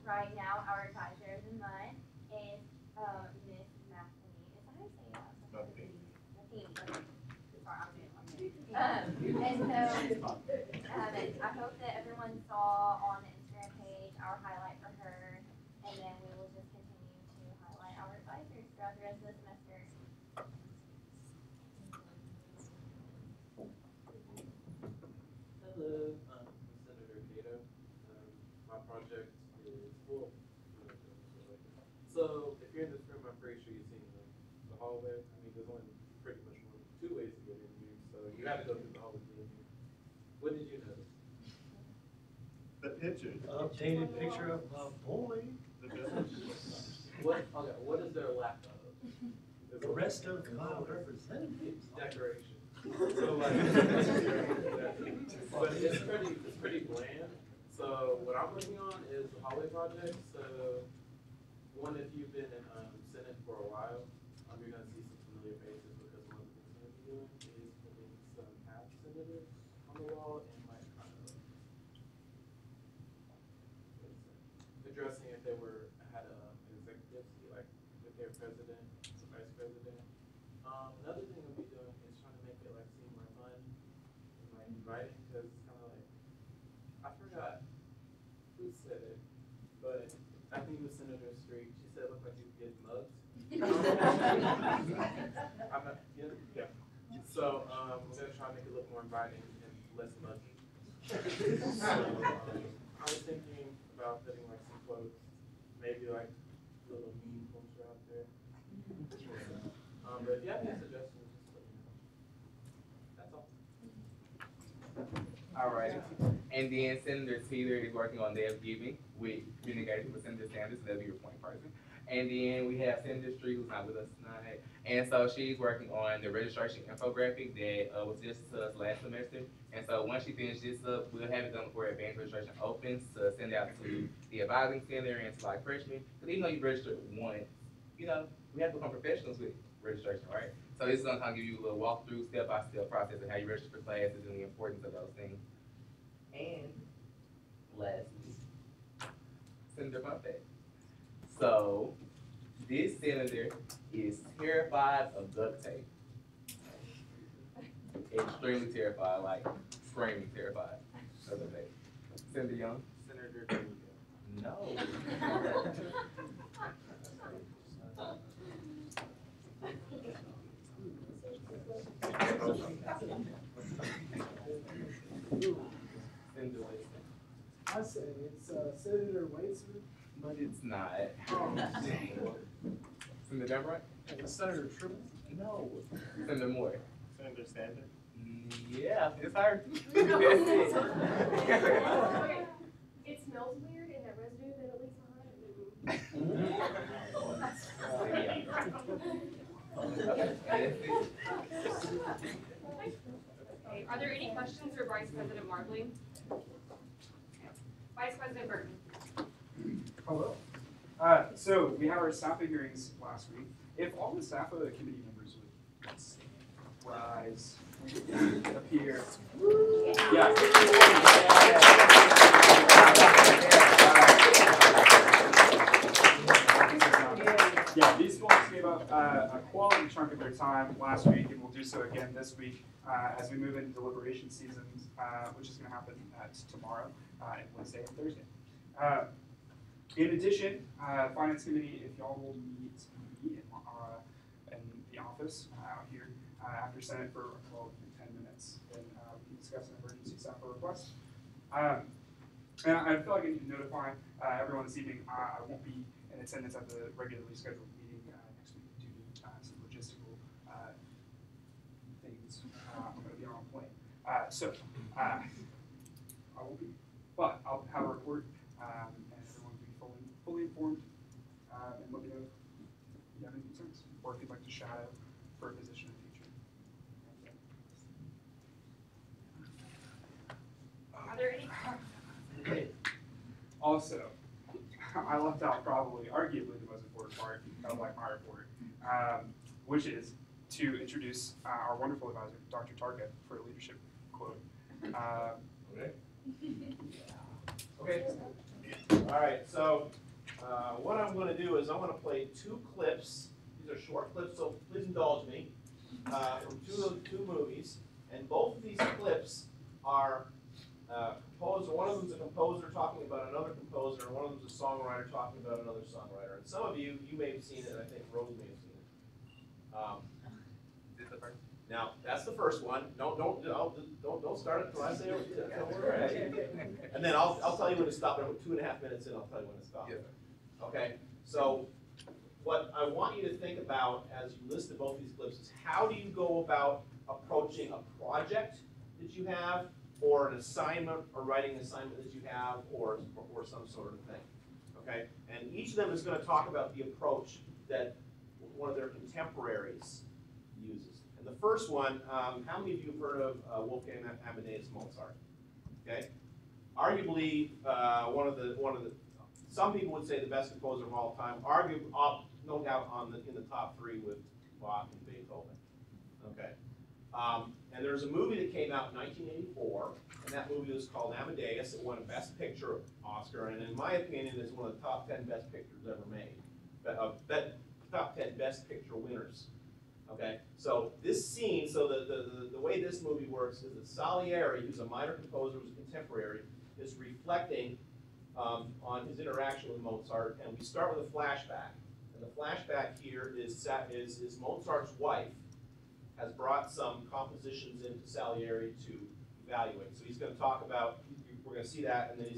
Right now, our advisor of the month is Miss Matheny. Is that how you say it? Matheny. Sorry, I'm new. And so I hope that everyone saw on the Instagram page our highlight for her, and then we will just continue to highlight our advisors throughout the rest of the semester. Hello, I'm Senator Cato. My project is, well, so if you're in this room, I'm pretty sure you've seen the hallway. I mean, there's only pretty much two ways to get in here, so you have to go through the hallway to get in here. What did you notice? The picture. Updated picture of a boy. What? Okay, what is there lack of? The rest of my representatives. Decoration. So like, but it's pretty bland. So what I'm working on is the hallway project. So one, if you've been in Senate for a while, you're gonna see some familiar faces, because one of the things I'm doing is putting some past senators on the wall and like kind of addressing if they had an executive, like with their president, the vice president. Another thing we'll be doing is trying to make it like seem more fun and like inviting, because it's kind of like, I forgot who said it, but I think it was Senator Street. She said it looked like you could get mugged. Yeah. So we're gonna try to make it look more inviting and less muggy. So I was thinking about putting like some quotes, maybe like a little meme poster out there. But if you have any suggestions, just let me know. That's all. All right. And then Senator Taylor is working on their giving with communication with Senator Sanders, so that'll be your point person. And then we have Senator Street, who's not with us tonight. And so she's working on the registration infographic that was just to us last semester. And so once she finishes this up, we'll have it done before advanced registration opens to send out to the advising center and to like freshmen. Because even though you registered once, you know, we have to become professionals with registration, right? So this is gonna kind of give you a little walkthrough, step-by-step process of how you register for classes and the importance of those things. And lastly, Senator Fun Fact. So this senator is terrified of duct tape. Extremely terrified, like screaming terrified of duct tape. Senator Young? Senator Dugan. No. I say it's Senator Waitsman. But it's not. Oh. Senator Demright? Senator Triple? No. Senator Moore? Senator Sanders? Yeah, it's her. Okay. It smells weird, and that residue that it leaves Okay, are there any questions for Vice President Marbley? Vice President Burton. Hello. So we had our SAFA hearings last week. If all the SAFA committee members would rise up here. Yeah. Yeah, these folks gave up a quality chunk of their time last week, and will do so again this week as we move into deliberation season, which is going to happen tomorrow and Wednesday and Thursday. In addition, Finance Committee, if y'all will meet me in the office out here after Senate for 10 minutes, then we can discuss an emergency SAFA request. And I feel like I need to notify everyone this evening. I won't be in attendance at the regularly scheduled meeting next week due to some logistical things. I'm going to be on a plane. I won't be, but I'll have a report and everyone will be fully informed and let me know if you have any concerns or if you'd like to shadow for a position in the future. Also, I left out probably, arguably, the most important part of like my report, which is to introduce our wonderful advisor, Dr. Tarka, for a leadership quote. Okay. Okay. All right. So what I'm going to do is I'm going to play 2 clips. These are short clips, so please indulge me. From two movies, and both of these clips are composer. One of them is a composer talking about another composer, and one of them is a songwriter talking about another songwriter. And some of you may have seen it, and I think Rose may have seen it. Now that's the first one. Don't start it until I say it. Don't worry. And then I'll tell you when to stop. And 2.5 minutes in, I'll tell you when to stop. Okay. So what I want you to think about as you listen to both these clips is how do you go about approaching a project that you have, or an assignment, or writing an assignment that you have, or some sort of thing. Okay? And each of them is going to talk about the approach that one of their contemporaries uses. And the first one, how many of you have heard of Wolfgang Amadeus Mozart? Okay? Arguably, some people would say the best composer of all time. Arguably, no doubt in the top 3 with Bach and Beethoven. Okay. And there's a movie that came out in 1984, and that movie was called Amadeus. It won a Best Picture Oscar, and in my opinion, it's one of the top 10 Best Pictures ever made. Top 10 Best Picture winners. Okay. So this scene, so the way this movie works is that Salieri, who's a minor composer, who's a contemporary, is reflecting on his interaction with Mozart, and we start with a flashback. And the flashback here is Mozart's wife has brought some compositions into Salieri to evaluate. So he's going to talk about, we're going to see that, and then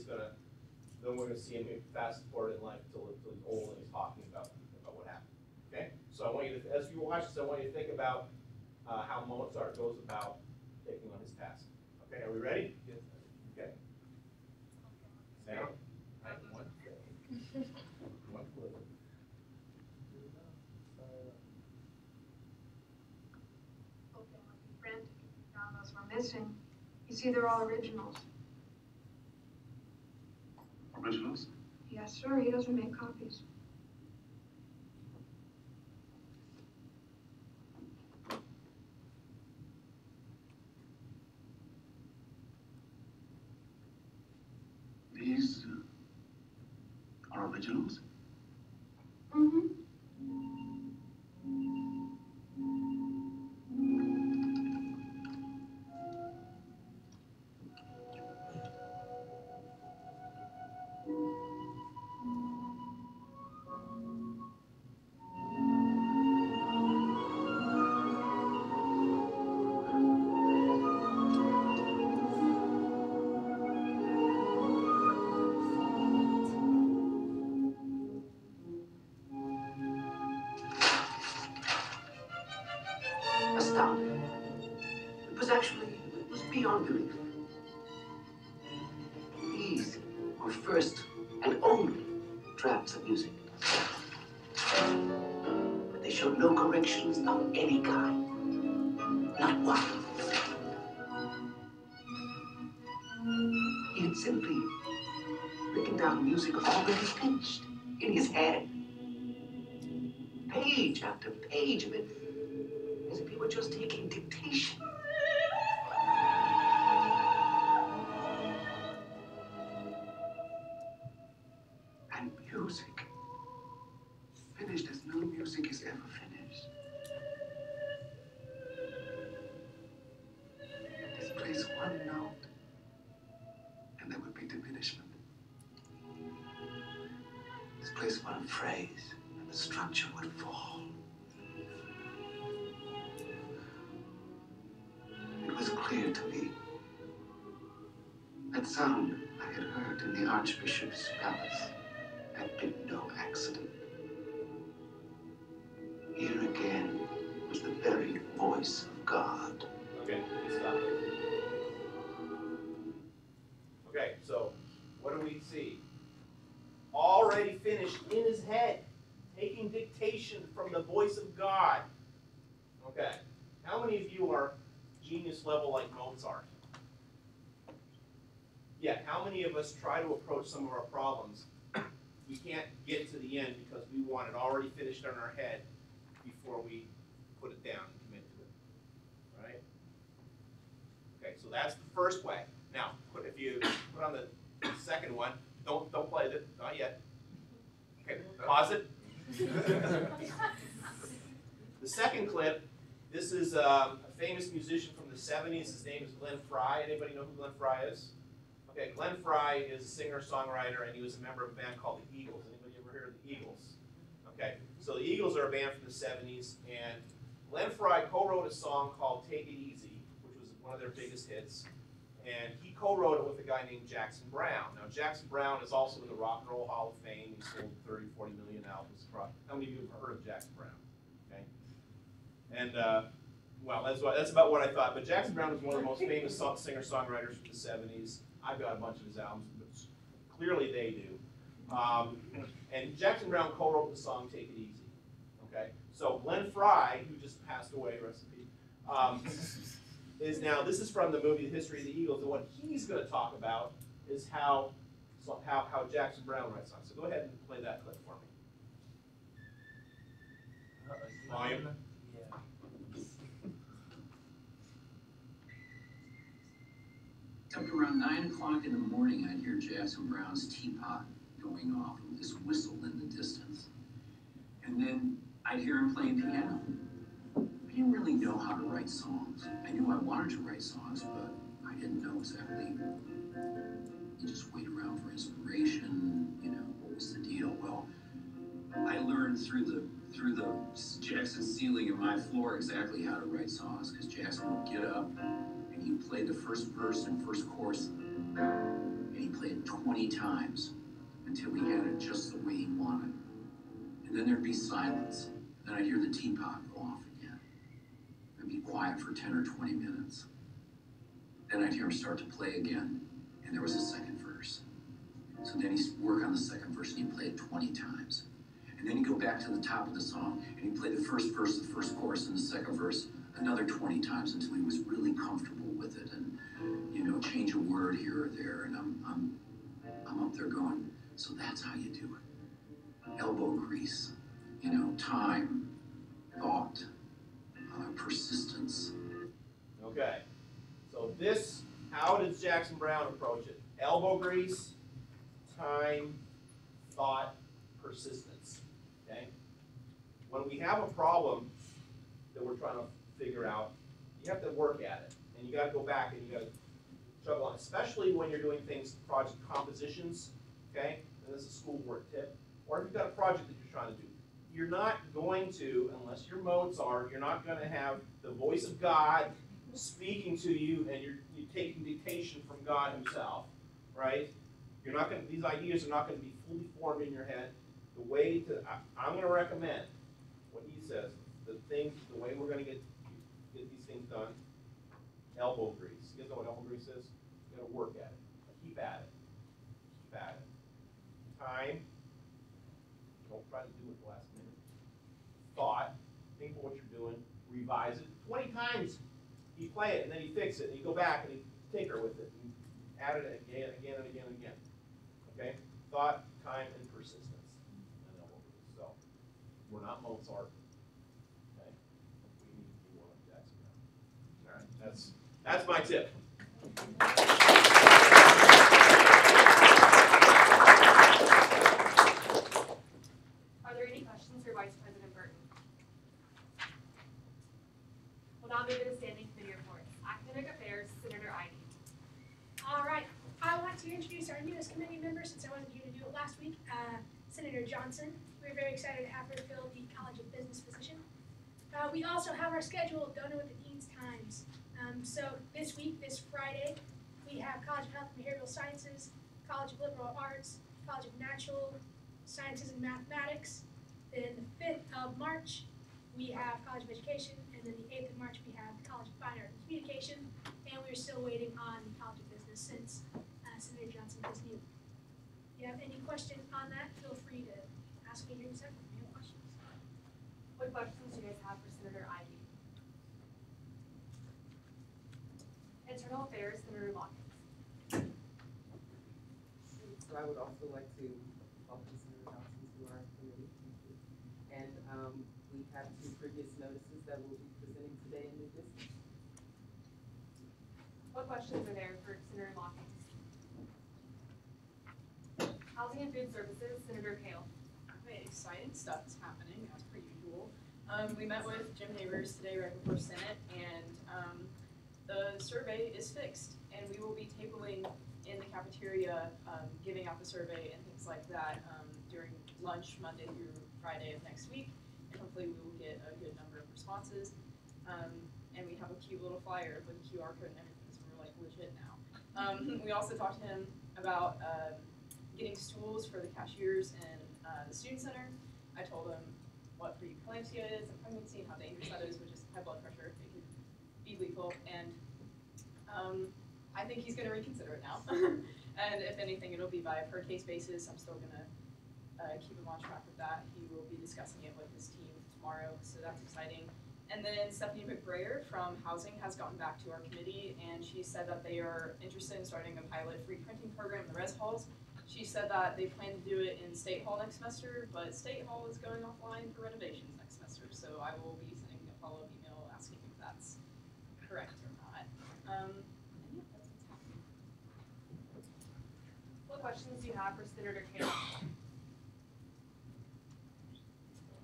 we're going to see him fast forward in life until he's old and he's talking about what happened. Okay? So I want you to, as you watch this, I want you to think about how Mozart goes about taking on his task. Okay, are we ready? Yes. Okay. Now, one clue. Frantic if you found those were missing. You see, they're all originals. Originals? Yes, sir. He doesn't make copies. These are originals? Mm-hmm. Astounding. It was beyond belief. These were first and only drafts of music. But they showed no corrections of any kind. Not one. He had simply written down music already finished in his head. Page after page of it, as if he were just taking dictation. And music, finished as no music is ever finished. Displace one note, and there would be diminishment. Displace one phrase, and the structure would fall. It was clear to me. That sound I had heard in the Archbishop's palace had been no accident. Here again was the very voice of God. Okay, stop. Okay, so what do we see? Already finished in his head, taking dictation from the voice of God. Okay, how many of you are genius level like Mozart? yet how many of us try to approach some of our problems, we can't get to the end because we want it already finished in our head before we put it down and commit to it, right? Okay, so that's the first way. Now, if you put on the second one, don't play it, not yet. Okay, pause it. The second clip, this is a famous musician from the 70s. His name is Glenn Frey. Anybody know who Glenn Frey is? Okay, Glenn Frey is a singer-songwriter, and he was a member of a band called the Eagles. Anybody ever heard of the Eagles? Okay, so the Eagles are a band from the 70s, and Glenn Frey co-wrote a song called Take It Easy, which was one of their biggest hits, and he co-wrote it with a guy named Jackson Browne. Now, Jackson Browne is also in the Rock and Roll Hall of Fame. He sold 30, 40 million albums. How many of you have heard of Jackson Browne? Okay, and well, that's about what I thought. But Jackson Browne was one of the most famous singer-songwriters from the 70s. I've got a bunch of his albums, but clearly they do. And Jackson Browne co-wrote the song "Take It Easy." Okay, so Glenn Frey, who just passed away, rest in peace, is now. This is from the movie The History of the Eagles, and what he's going to talk about is how Jackson Browne writes songs. So go ahead and play that clip for me. Volume. Up around 9 o'clock in the morning, I'd hear Jackson Browne's teapot going off with this whistle in the distance. And then I'd hear him playing piano. I didn't really know how to write songs. I knew I wanted to write songs, but I didn't know exactly. You just wait around for inspiration, you know, what was the deal? Well, I learned through the Jackson ceiling in my floor exactly how to write songs, because Jackson would get up and he'd play the first verse and first chorus, and he played it 20 times until he had it just the way he wanted. And then there'd be silence. Then I'd hear the teapot go off again. I'd be quiet for 10 or 20 minutes. Then I'd hear him start to play again, and there was a second verse. So then he'd work on the second verse, and he'd play it 20 times. And then he'd go back to the top of the song, and he'd play the first verse, the first chorus, and the second verse another 20 times until he was really comfortable with it, and, you know, change a word here or there. And I'm up there going, so that's how you do it. Elbow grease, you know, time, thought, persistence. Okay, so this, how does Jackson Browne approach it? Elbow grease, time, thought, persistence. Okay? When we have a problem that we're trying to figure out, you have to work at it. And you got to go back and you got to struggle on, especially when you're doing things, project compositions, okay? And this is a schoolwork tip. Or if you've got a project that you're trying to do. You're not going to, unless you're Mozart, you're not going to have the voice of God speaking to you and you're taking dictation from God himself, right? You're not going to, these ideas are not going to be fully formed in your head. The way to, I'm going to recommend what he says, the way we're going to get these things done, elbow grease. You guys know what elbow grease is? You got to work at it. Keep at it. Keep at it. Time. Don't try to do it the last minute. Thought. Think about what you're doing. Revise it. 20 times you play it, and then you fix it, and you go back and you tinker with it, and add it again, again, and again, and again. Okay? Thought, time, and persistence. And elbow grease. So, we're not Mozart. Okay? We need to be more like Jackson Browne. All right? That's my tip. Are there any questions for Vice President Burton? We'll now move to the standing committee reports. Academic Affairs, Senator Ivey. All right. I want to introduce our newest committee member, since I wasn't here to do it last week, Senator Johnson. We're very excited to have her fill the College of Business position. We also have our schedule done with the Dean's Times. So this week, this Friday, we have College of Health and Behavioral Sciences, College of Liberal Arts, College of Natural Sciences and Mathematics. Then the 5th of March, we have College of Education, and then the 8th of March, we have the College of Fine Art and Communication, and we're still waiting on the College of Business since Senator Johnson is new. If you have any questions on that, feel free to ask me during the segment. Any questions? What questions do you guys have for Senator Ivey? Internal Affairs, Senator Watkins. So I would also like to welcome Senator Johnson to our committee. Thank you. And we have 2 previous notices that we'll be presenting today in new business. What questions are there for Senator Locke? Housing and Food Services, Senator Kale. Okay, exciting stuff is happening as per usual. We met with Jim Havers today right before Senate, and the survey is fixed, and we will be tabling in the cafeteria, giving out the survey and things like that during lunch Monday through Friday of next week, and hopefully we will get a good number of responses. And we have a cute little flyer with a QR code and everything, so we're like legit now. We also talked to him about getting stools for the cashiers and the student center. I told him what preeclampsia is and pregnancy and how dangerous that is, which is high blood pressure. It can be lethal, and I think he's going to reconsider it now. And if anything, it'll be by a per case basis. I'm still going to keep him on track with that. He will be discussing it with his team tomorrow, so that's exciting. And then Stephanie McBrayer from Housing has gotten back to our committee, and she said that they are interested in starting a pilot free printing program in the res halls. She said that they plan to do it in State Hall next semester, but State Hall is going offline for renovations next semester, so I will be sending a follow-up email asking if that's correct or not. And yeah, that's what's happening. What questions do you have for Senator Kale?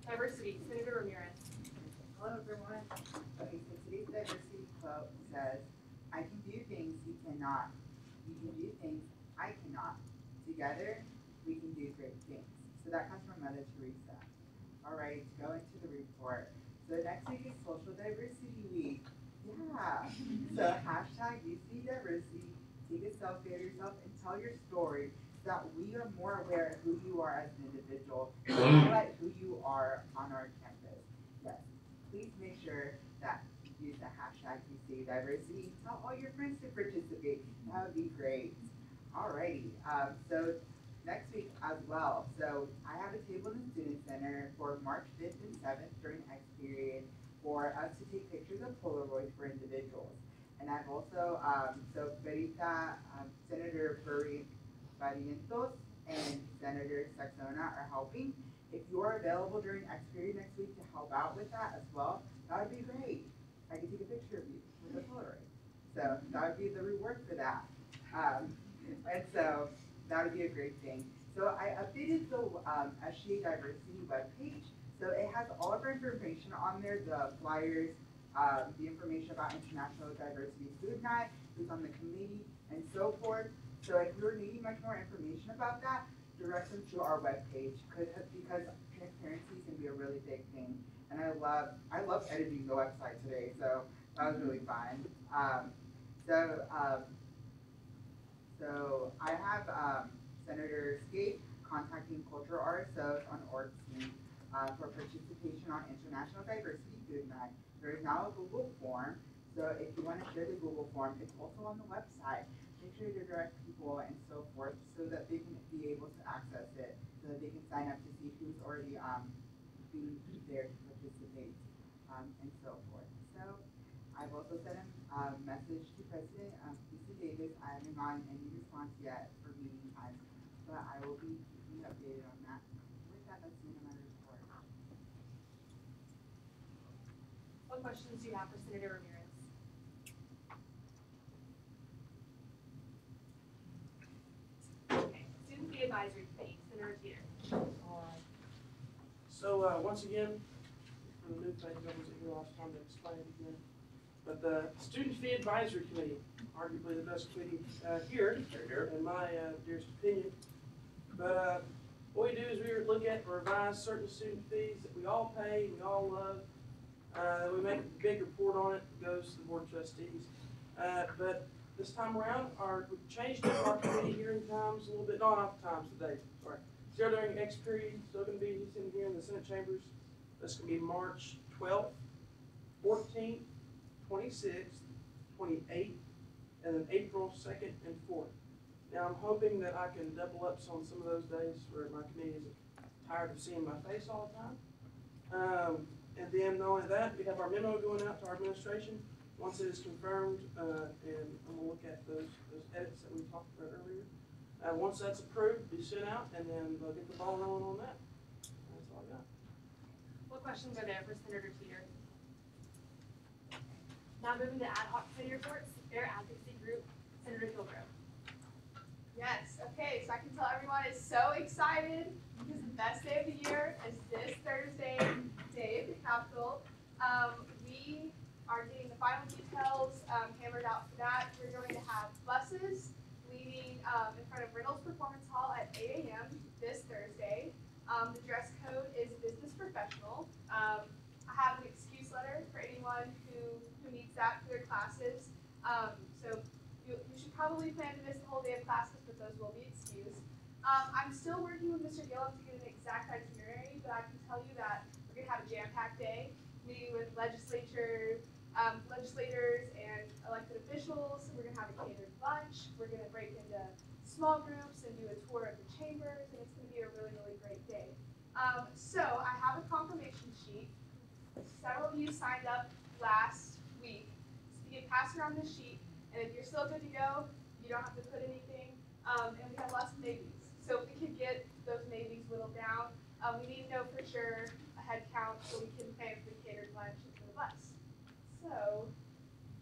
Diversity, Senator Ramirez. Hello, everyone. Okay, so today's diversity quote says, I can do things you cannot. You can do things I cannot. Together, we can do great things. So that comes from Mother Teresa. All right, to go into the report. So next week is Social Diversity Week. Yeah. So hashtag UC Diversity. Take a selfie of yourself and tell your story so that we are more aware of who you are as an individual and highlight who you are on our campus. Yes. Please make sure that you use the hashtag UC Diversity. Tell all your friends to participate. That would be great. Alrighty, so next week as well. So I have a table in the Student Center for March 5th and 7th during X period for us to take pictures of Polaroids for individuals. And I've also, so Berita, Senator Barrientos and Senator Saxona are helping. If you are available during X period next week to help out with that as well, that would be great. I can take a picture of you with a Polaroid. So that would be the reward for that. And so that would be a great thing. So I updated the SGA Diversity webpage. So it has all of our information on there, the flyers, the information about International Diversity Food Night, who's on the committee, and so forth. So if you're needing much more information about that, direct them to our webpage because transparency can be a really big thing. And I love editing the website today, so that was really fun. So I have Senator Skate contacting Culture RSOs on org team for participation on International Diversity Food Night. There is now a Google form, so if you want to share the Google form, it's also on the website. Make sure to direct people and so forth so that they can be able to access it, so that they can sign up to see who's already being there to participate and so forth. So I've also sent a message to President Lisa Davis. I haven't gotten any response yet for meeting time, but I will be keeping you updated on that. With that, that's the end of my report. What questions do you have for Senator Ramirez? Okay, Student Fee Advisory Committee, Senator Teeter. So once again, for the new page, I wasn't here last time to explain it again. But the Student Fee Advisory Committee, arguably the best committee here, in my dearest opinion. But what we do is we look at and revise certain student fees that we all pay, we all love. We make a big report on it, it goes to the Board of Trustees. But this time around, we've changed our committee hearing times a little bit, not off times today, sorry. Still during X period, still going to be sitting here in the Senate chambers. That's going to be March 12th, 14th, 26th, 28th, and then April 2nd and 4th. Now I'm hoping that I can double up on some of those days where my committee isn't tired of seeing my face all the time. And then not only that, we have our memo going out to our administration. Once it is confirmed, and I'm going to look at those edits that we talked about earlier. Once that's approved, be sent out, and then they'll get the ball rolling on that. That's all I got. What questions are there for Senator Teeter? Now moving to ad hoc committee reports, Fair Advocacy Group, Senator Kilgore. Yes, okay, so I can tell everyone is so excited because the best day of the year is this Thursday, day at the Capitol. We are getting the final details hammered out for that. We're going to have buses leaving in front of Reynolds Performance Hall at 8 a.m. this Thursday. The dress code is business professional. I have an excuse letter for anyone who needs that for their classes. So you should probably plan to miss the whole day of classes, but those will be excused. I'm still working with Mr. Gillum to get an exact itinerary, but I can tell you that we're going to have a jam-packed day, meeting with legislators and elected officials. We're going to have a catered lunch. We're going to break into small groups and do a tour of the chambers, and it's going to be a really, really great day. So I have a confirmation sheet. Several of you signed up last week. So you can pass around this sheet, and if you're still good to go, you don't have to put anything. And we have lots of maybes. So if we could get those maybes whittled down, we need to know for sure a head count so we can plan for the catered lunch and for the bus. So,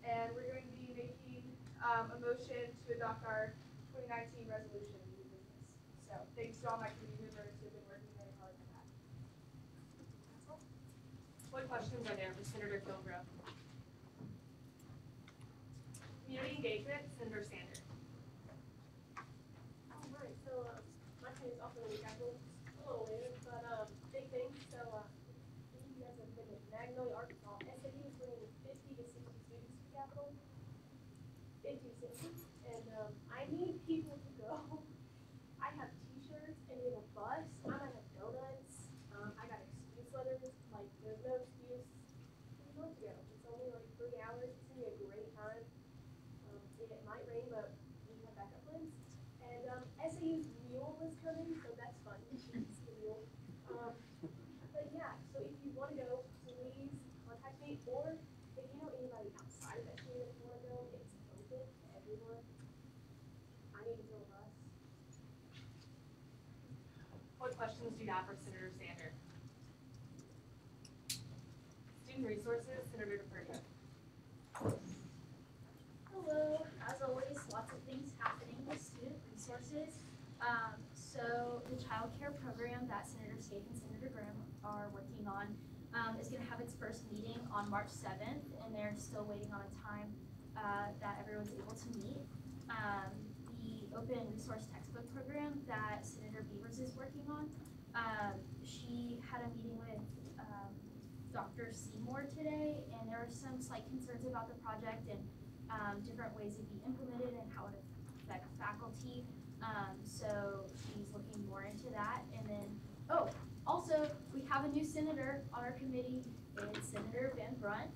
and we're going to be making a motion to adopt our 2019 resolution of new business. So thanks to all my committee members who have been working very hard on that. What questions are there for Senator Kilgore? Community engagement, Senator Sanders. Alright, so my time is off in the week. I will a little later, but big thing. So you guys have been in Magnolia, Arkansas. SAU is bringing 50 to 60 students to the Capitol. 50 to 60. And I need people to go. I have t-shirts and we have a bus. I might have donuts. I got excuse letters. Like, there's no excuse. We want to go. It's only like 3 hours. It's going to be a great time. It might rain, but we have backup plans. And SAU's mule is coming, so that's fun. It's the mule. But yeah, so if you want to go, please contact me. Or if you know anybody outside of SAU that you want to go, it's open to everyone. I need to go with us. What questions do you have for Senator Sanders? Student resources, Senator DePerta. Hello, as always, lots of things happening with student resources. So the child care program that Senator Skate and Senator Graham are working on is going to have its first meeting on March 7th, and they're still waiting on a time that everyone's able to meet. The open resource textbook program that Senator Beavers is working on, she had a meeting with Dr. Seymour today, and there were some slight concerns about the project and different ways it'd be implemented and how it affects faculty. So she's looking more into that. And then, also, we have a new senator on our committee. It's Senator Van Brunt.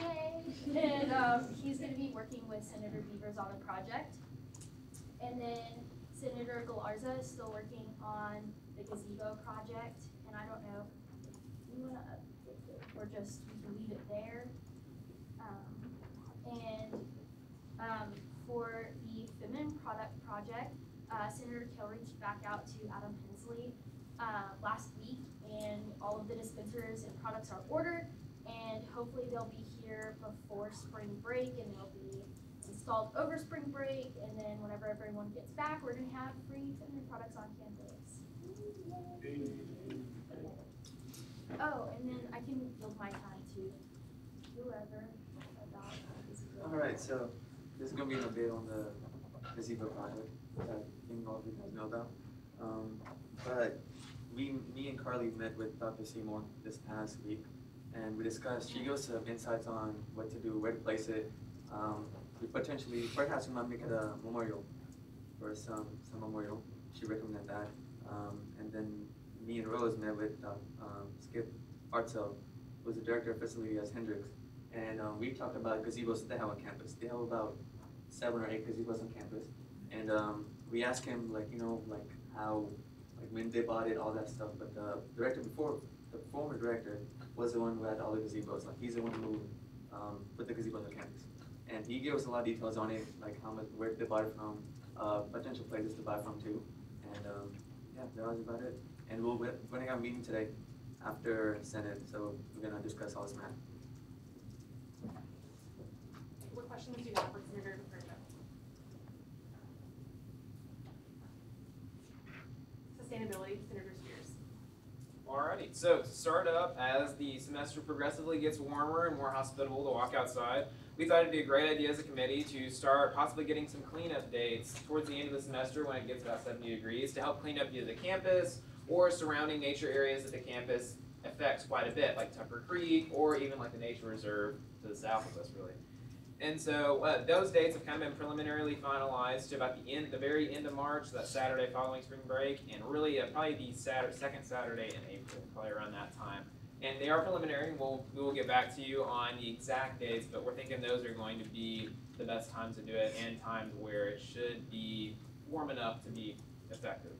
Yay! And he's going to be working with Senator Beavers on the project. And then Senator Galarza is still working on the gazebo project. And I don't know if you want to update it or just we can leave it there. For the feminine product project, Senator Kell reached back out to Adam Hensley last week, and all of the dispensers and products are ordered, and hopefully they'll be here before spring break, and they'll be installed over spring break, and then whenever everyone gets back, we're going to have free feminine products on campus. Oh, and then I can yield my time to whoever about gazebo. All right, so there's going to be an update on the gazebo project that I think all of you guys know about. But me and Carly met with Dr. Seymour this past week, and we discussed, she gave us some insights on what to do, where to place it. Perhaps we might make it a memorial or some memorial. She recommended that. And then me and Rose met with Skip Artzel, who's the director of facility at Hendricks. And we talked about gazebos that they have on campus. They have about 7 or 8 gazebos on campus. And we asked him, how, when they bought it, all that stuff. But the director before, the former director, was the one who had all the gazebos. He's the one who put the gazebos on campus. And he gave us a lot of details on it, like how much, where they bought it from, potential places to buy from too. And yeah, that was about it. And we'll be running our meeting today after Senate, so we're gonna discuss all this math. What questions do you have for Senator Persia? Sustainability, Senator Spears. Alrighty, so to start up, as the semester progressively gets warmer and more hospitable to walk outside, we thought it'd be a great idea as a committee to start possibly getting some cleanup dates towards the end of the semester when it gets about 70 degrees to help clean up either the campus or surrounding nature areas that the campus affects quite a bit, like Tucker Creek or even like the nature reserve to the south of us, really. And so those dates have kind of been preliminarily finalized to about the very end of March, that Saturday following spring break, and really probably the second Saturday in April, probably around that time. And they are preliminary, and we will get back to you on the exact dates, but we're thinking those are going to be the best times to do it and times where it should be warm enough to be effective.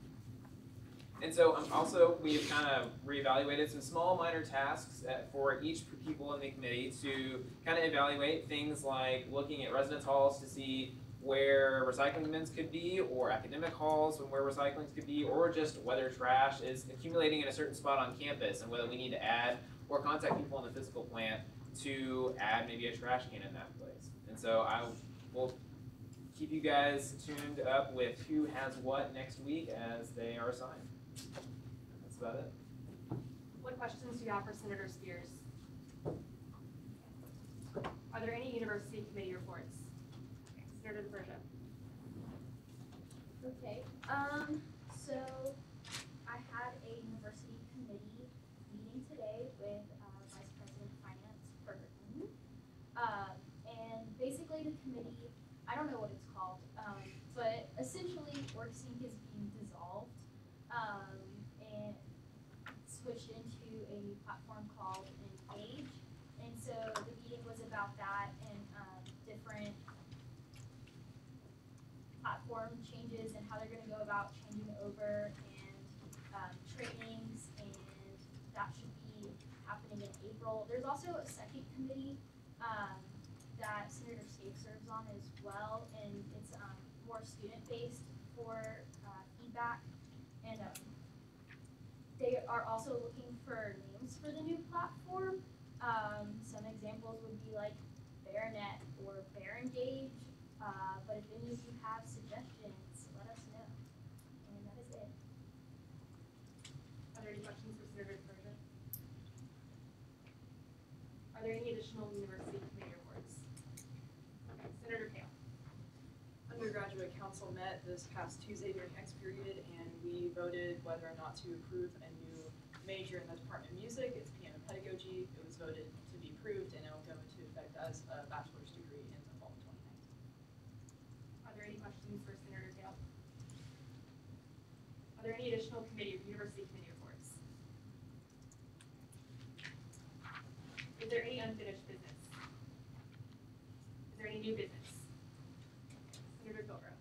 And so also we've kind of reevaluated some small minor tasks for each people in the committee to kind of evaluate things like looking at residence halls to see where recycling bins could be, or academic halls and where recycling could be, or just whether trash is accumulating in a certain spot on campus and whether we need to add or contact people in the physical plant to add maybe a trash can in that place. And so I will keep you guys tuned up with who has what next week as they are assigned. That's about it. What questions do you have for Senator Spears? Are there any university committee reports? Senator Persia. Okay, so I had a university committee meeting today with Vice President of Finance Burton. And basically the committee, I don't know what it's called, but essentially WorkSync is being dissolved and switched into a new platform called Engage. And so the meeting was about that and different platform changes and how they're going to go about changing over and trainings, and that should be happening in April. There's also a second committee that Senator Stave serves on as well, and it's more student-based for feedback, and they are also looking for names for the new platform. Some examples would be like BearNet or BearEngage. But if any of you have suggestions, let us know. And that is it. Are there any questions for Senator Persia? Are there any additional university committee reports? Senator Kale. Undergraduate council met this past Tuesday during X period, and we voted whether or not to approve a new major in the Department of Music. It's piano pedagogy. It was voted to be approved, and it will go into effect as a bachelor's degree in the fall of 2019. Are there any questions for Senator Kale? Are there any additional university committee reports? Is there any unfinished business? Is there any new business? Senator Kilgore.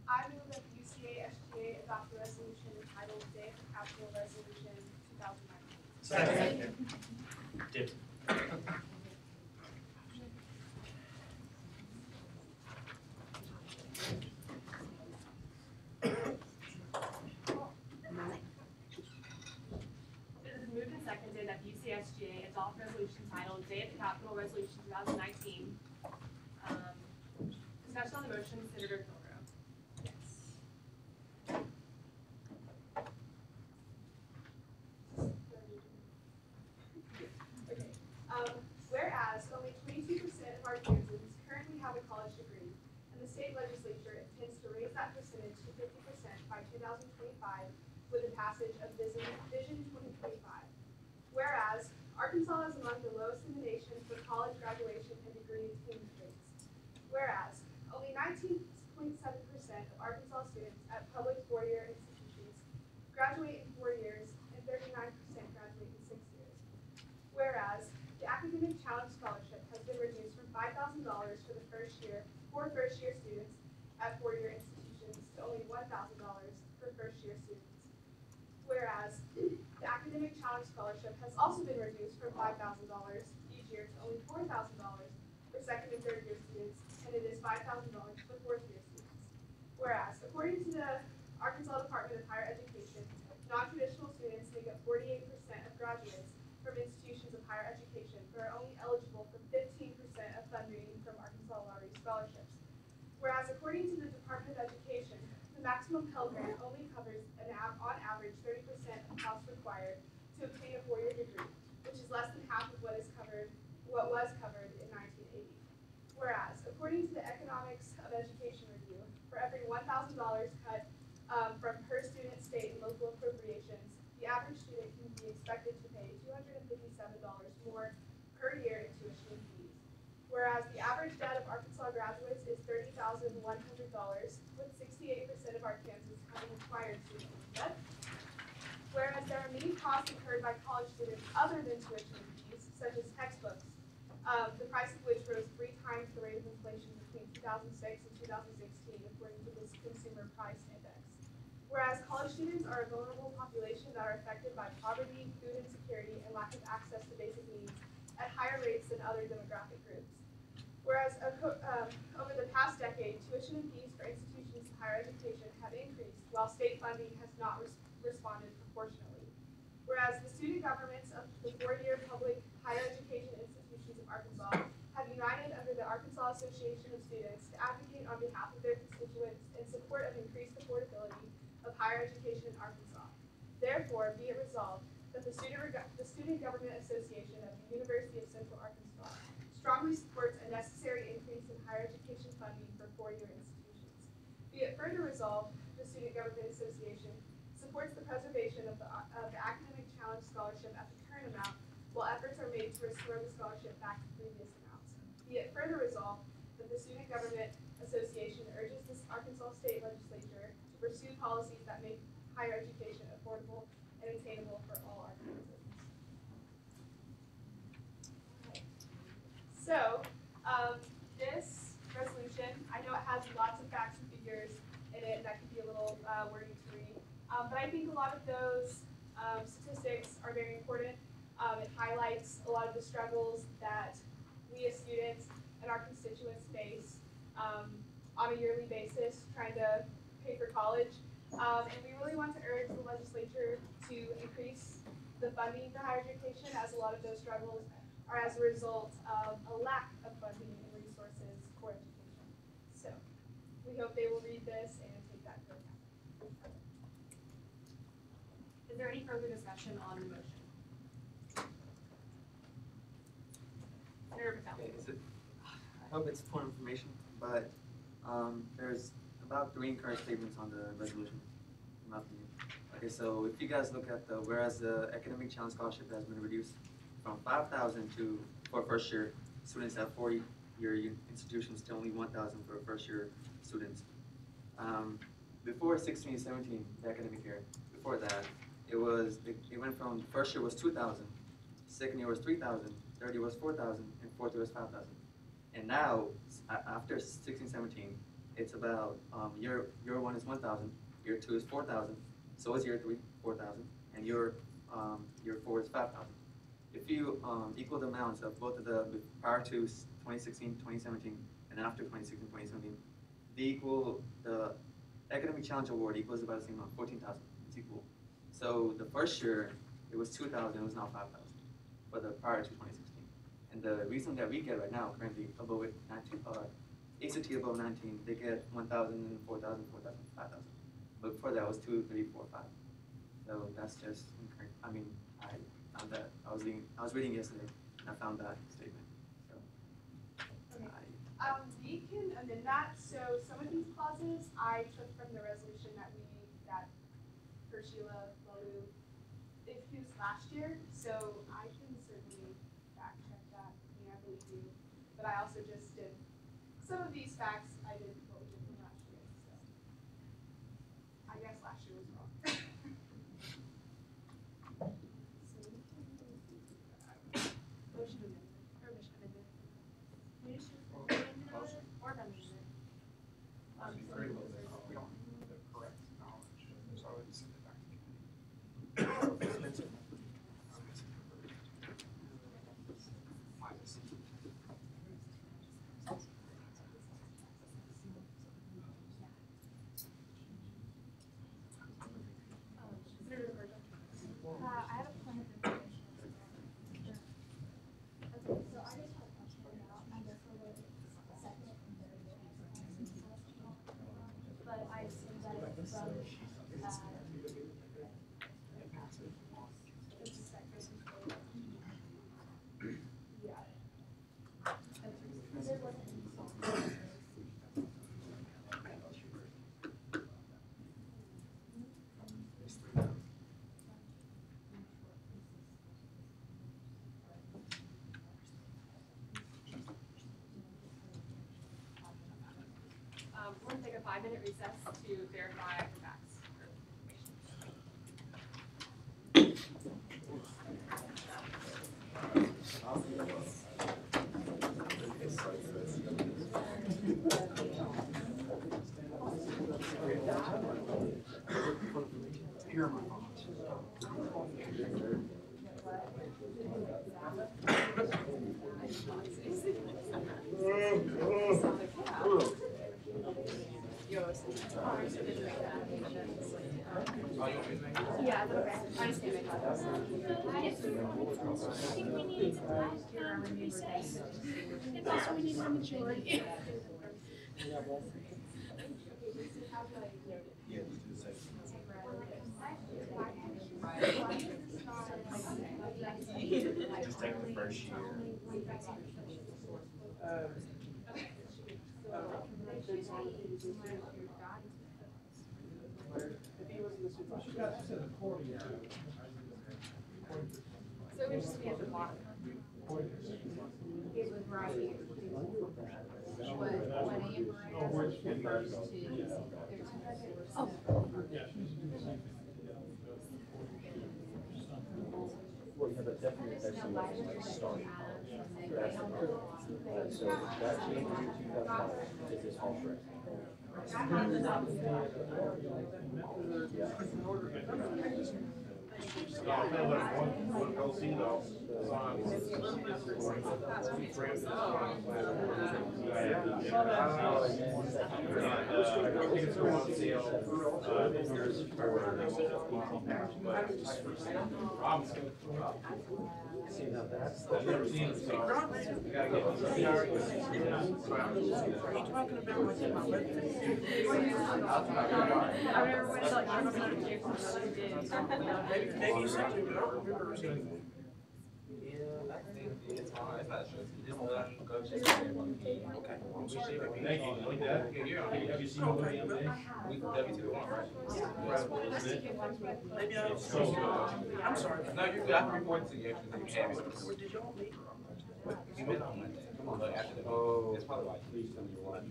I move that the UCASGA adopt a resolution entitled Day of the Capitol Resolution 2019. Second. Dip. It is moved and seconded that the UCSGA adopt resolution titled Day of the Capitol Resolution 2019. Discussion on the motion, Senator Kilgore. Okay. Whereas only 22% of our Kansans currently have a college degree, and the state legislature intends to raise that percentage to 50% by 2025 with the passage of Vision 2025. Whereas Arkansas is among the lowest in the nation for college graduation and degree attainment rates. Whereas only 19.7% of Arkansas students at public four-year institutions graduate in 4 years, and 39% graduate in 6 years. Whereas the Academic Challenge Scholarship has been reduced from $5,000 for first-year students at four-year institutions to only $1,000 for first-year students. Whereas the Academic Challenge Scholarship has also been reduced from $5,000 each year to only $4,000 for second and third-year students, and it is $5,000 for fourth-year students. Whereas, according to the Arkansas Department of Higher Education, non-traditional students make up 48% of graduates from institutions of higher education, but are only eligible for 15% of funding from Arkansas Lottery scholarships. Whereas, according to the Department of Education, the maximum Pell Grant only covers on average 30% of costs required to obtain a four-year degree, which is less than half of what was covered in 1980. Whereas, according to the Economics of Education Review, for every $1,000 cut from per student state and local appropriations, the average student can be expected to pay $257 more per year in tuition and fees. Whereas the average debt of Arkansas graduates is $30,100, with 68% of Arkansans having acquired student loan debt. Whereas there are many costs incurred by college students other than tuition and fees, such as textbooks, the price of which rose 3 times the rate of inflation between 2006 and 2016, according to this Consumer Price Index. Whereas college students are a vulnerable population that are affected by poverty, food insecurity, and lack of access to basic needs at higher rates than other demographic groups. Whereas over the past decade, tuition and fees for institutions of higher education have increased, while state funding has not responded proportionally. Whereas the student governments of the four-year public higher education institutions of Arkansas have united under the Arkansas Association of Students to advocate on behalf of their constituents in support of increased affordability of higher education in Arkansas. Therefore, be it resolved that the Student Government Association of the University of Central Arkansas strongly supports a necessary increase in higher education funding for four-year institutions. Be it further resolved, the Student Government Association supports the preservation of the Academic Challenge Scholarship at the current amount, while efforts are made to restore the scholarship back to previous amounts. Be it further resolved that the Student Government Association urges the Arkansas State Legislature to pursue policies that make higher education affordable and attainable for all Arkansans. So, this resolution, I know it has lots of facts and figures in it that can be a little wordy to read, but I think a lot of those statistics are very important. It highlights a lot of the struggles that we as students and our constituents face on a yearly basis trying to pay for college. And we really want to urge the legislature to increase the funding for higher education, as a lot of those struggles are as a result of a lack of funding and resources for education. So we hope they will read this and take that into account. Is there any further discussion on the motion? Senator Patel. Okay, I hope it's full information, but there's about 3 incorrect statements on the resolution, in my opinion. Okay, so if you guys look at whereas the Academic Challenge Scholarship has been reduced from 5,000 for first year students at 4-year institutions to only 1,000 for first year students. Before 16-17, the academic year, before that, it went from first year was 2,000, second year was 3,000, third year was 4,000, and fourth year was 5,000. And now, after 16-17, it's about year 1 is 1,000, year 2 is 4,000, so is year 3, 4,000, and year 4 is 5,000. If you equal the amounts of both of the prior to 2016, 2017, and after 2016, 2017, the Academic Challenge Award equals about the same amount, 14,000. It's equal. So the first year it was 2,000, it was now 5,000 for the prior to 2016. And the reason that we get right now, currently above it, ACT above 19, they get 1,000, 4,000, 4,000, 5,000. But before that was 2, 3, 4, 5. So that's just incorrect. I mean, I found that I was reading yesterday and I found that statement. So okay. We can amend that. So some of these clauses I took from the resolution that Sheila Lalu introduced last year. So I can certainly fact check that. I mean, I believe you. But I also just did some of these facts. I did what we did from last year. So I guess last year was wrong. Motion amendment. Or mission amendment. Or amendment. We don't have the correct knowledge, so I would send it back to committee. We're gonna take a 5-minute recess to verify the facts. Here are my thoughts. Yeah, that's okay. I just can't make that. I think we need recess. And also we need a majority. Just take the first year. So we just be at the bottom. It was right here. When Amber asked the first two, Oh. Well, you have a definite starting point. That's the problem. So that change in 2005 is this whole track. See, now that's, I've never seen it. Are you talking about what's in my webpage? Maybe you sent it, but I don't remember seeing it. It's fine. It's not stressful. Just go check it. Okay, I'm sorry. Thank you, like that. Have you seen Okay, the but other day? We W201, right? maybe I don't. I'm sorry. No, you're good. I can report to you actually that you have it. Where did y'all meet? You met on Monday. Come on, look, after the Oh, it's probably like please tell me your wife.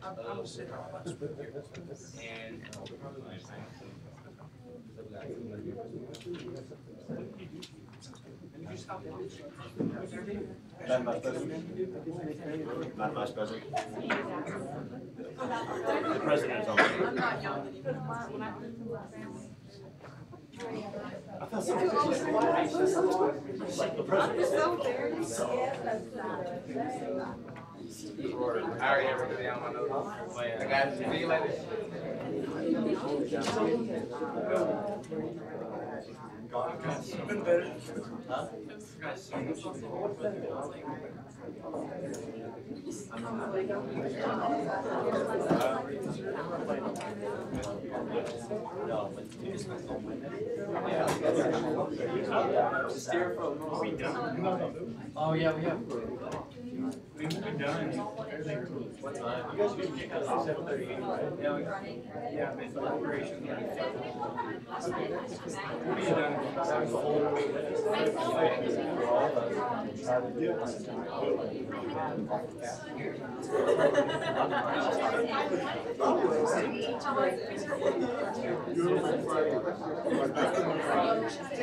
I was sick last week. and Madam Vice President. Madam Vice President. The President is on. I'm not young anymore. I felt so like the President. I already have it down my notes. I got you. See you later. Been better. Huh? No, but oh yeah, we have. We've been done. What time? You guys usually get out at 7:38, right? Yeah, it's operation. We'll be done. That was the whole. Try to do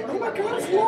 Oh my gosh, no!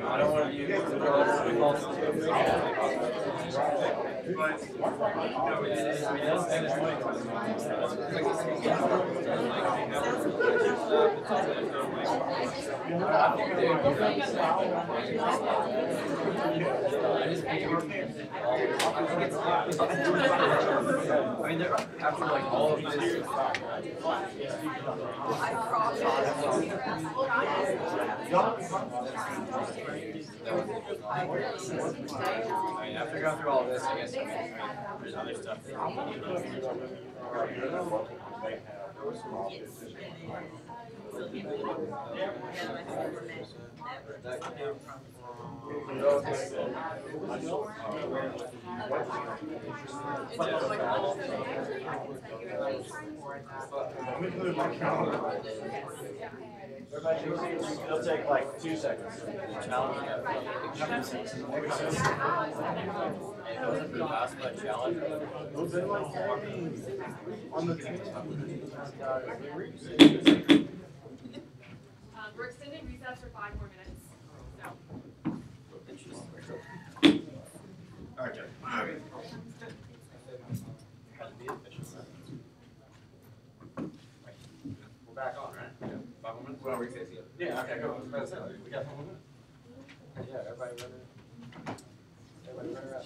I don't want to use I just I mean, after like all of this. I mean, after going through all of this, I guess there's other stuff. It'll take like 2 seconds. Challenge. It wasn't for the last but challenge. We're extending recess for 5 more minutes. So. All right, Jeff. We're back on, right? Yeah. 5 more minutes? Well, recess, yeah. Yeah, okay, go. We got 5 more minutes. Yeah, everybody running. Everybody running around.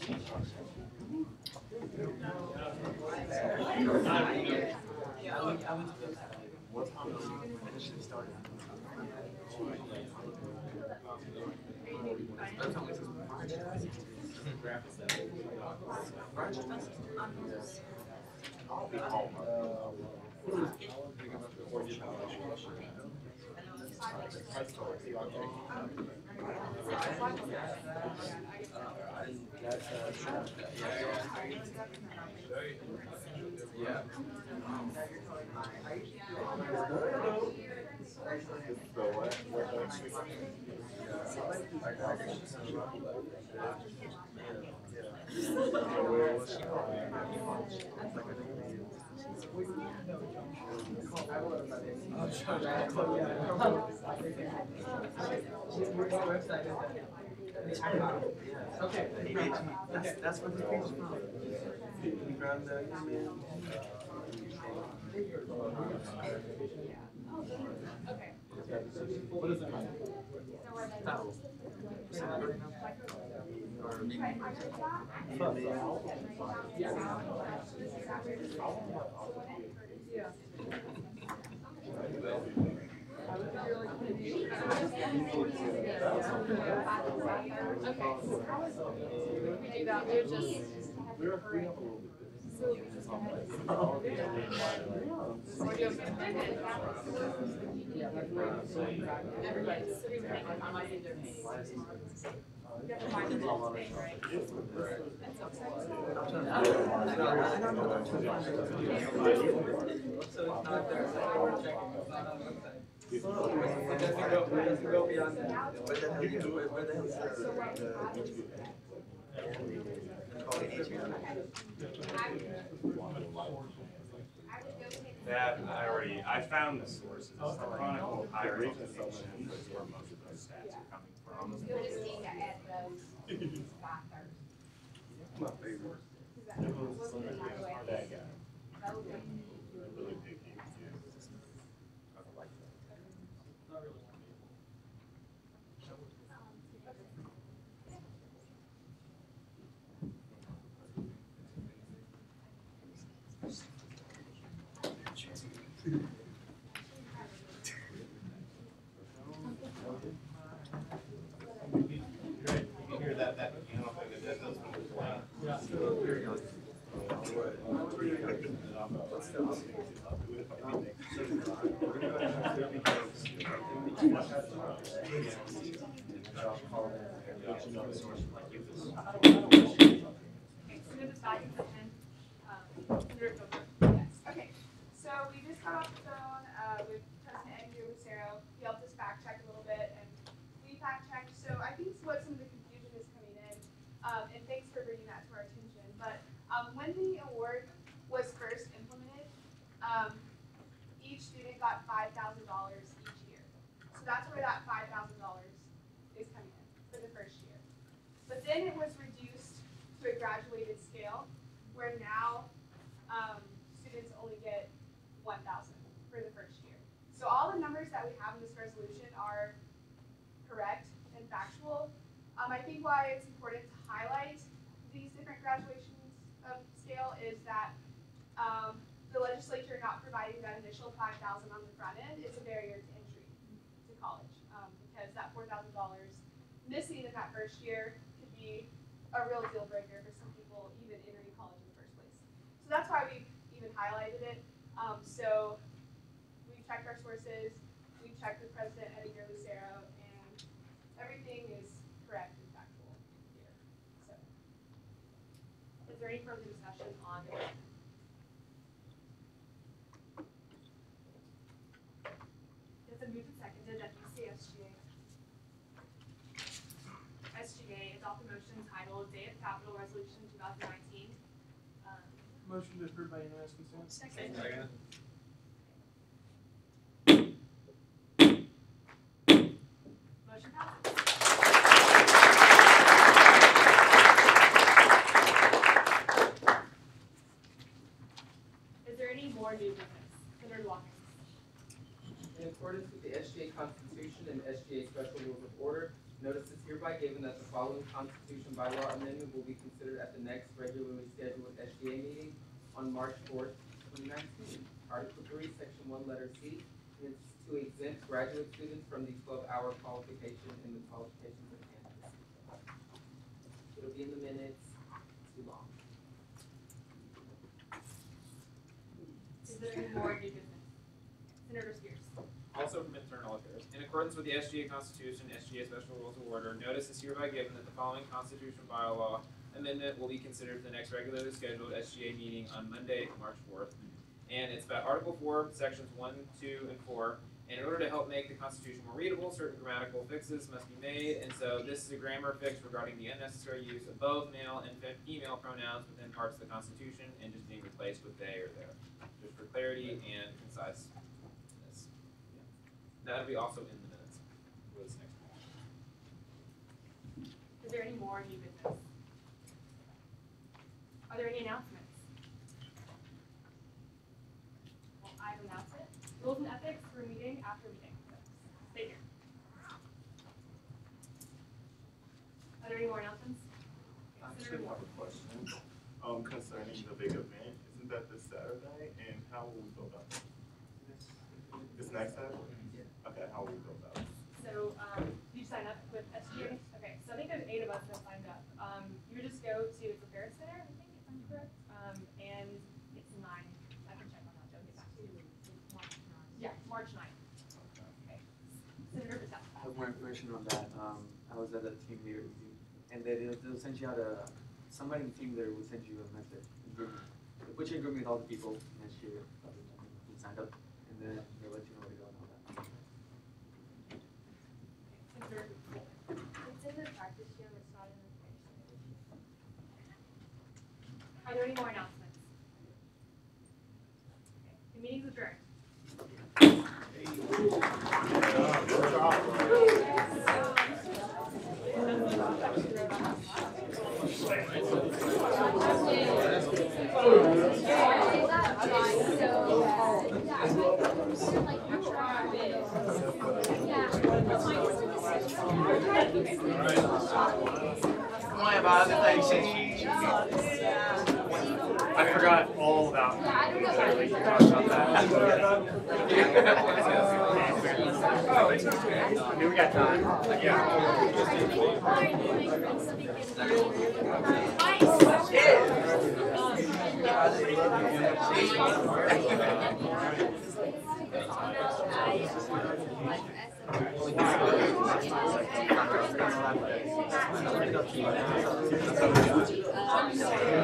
What time initially started? Yeah. Okay. That's what the picture's from. You grab the email. Okay. What is it? Towel. We do that. We're just. It doesn't go beyond that. Where the hell is That I found the sources. The Chronicle of Higher Education is where most of those stats are coming from. You'll just need to add those by Thursday. my favorite. That guy. Really picky. Okay, so we just got off the phone with President Andrew Lucero. He helped us fact check a little bit, and we fact checked. So I think what some of the confusion is coming in, and thanks for bringing that to our attention. But when the award was first implemented, each student got $5,000 each year. So that's where that $5,000 is coming in for the first year. But then it was reduced to a graduated scale, where now students only get $1,000 for the first year. So all the numbers that we have in this resolution are correct and factual. I think why it's important to highlight these different graduations of scale is that the legislature not providing that initial $5,000 on the front end is a barrier to entry to college, because that $4,000 missing in that first year could be a real deal breaker for some people even entering college in the first place. So that's why we've even highlighted it. So we've checked our sources, we've checked with President Edgar Lucero, and everything is correct and factual here. So, is there any further discussion on the motion? It's been moved and seconded that UCASGA adopt the motion titled Day of Capital Resolution 2019. Motion to approve by unanimous consent. Second. Motion passes. Is there any more new business? Senator Watkins. In accordance with the SGA Constitution and SGA Special Rules of Order, notice is hereby given that the following Constitution bylaw amendment will be considered at the next regularly scheduled SGA meeting on March 4th, 2019. Article 3, Section 1, letter C, is to exempt graduate students from the 12-hour qualification in the qualifications of candidates. It'll be in the minutes. Too long. Is there any more new business? Senator Spears. Also from Internal Affairs. In accordance with the SGA Constitution, SGA Special Rules of Order, notice is hereby given that the following Constitution bylaw amendment will be considered at the next regularly scheduled SGA meeting on Monday, March 4th. And it's about Article 4, Sections 1, 2, and 4. And in order to help make the Constitution more readable, certain grammatical fixes must be made. And so this is a grammar fix regarding the unnecessary use of both male and female pronouns within parts of the Constitution and just being replaced with they or their. Just for clarity and conciseness. That'll be also in the minutes for this next one. Is there any more new business? Are there any announcements? Well, I've announced it. Rules and ethics for meeting after meeting. Stay here. Are there any more announcements? I actually have a question concerning the big event. Isn't that this Saturday? And how will we go about it? This next Saturday? Okay, how will we go about it? So, you sign up with SGA? Okay, so I think there's 8 of us that signed up. You would just go to the Ferris Center, I think, if I'm correct, and it's 9. I can check on that, Joe, get back to you. Yeah, March 9th. Okay. Senator Patel. I have more information on that. I was at a team leader meeting, and they'll send you out somebody in the team leader will send you a message. They'll put you in group with all the people next year who signed up, and then they'll let you know where to go and all that. It's in the practice gym, it's not in the Ferris Center. Are there any more announcements? Okay. The meeting's adjourned. I forgot all about that. We talked about that. Oh, it's okay. I mean, we got time. Yeah.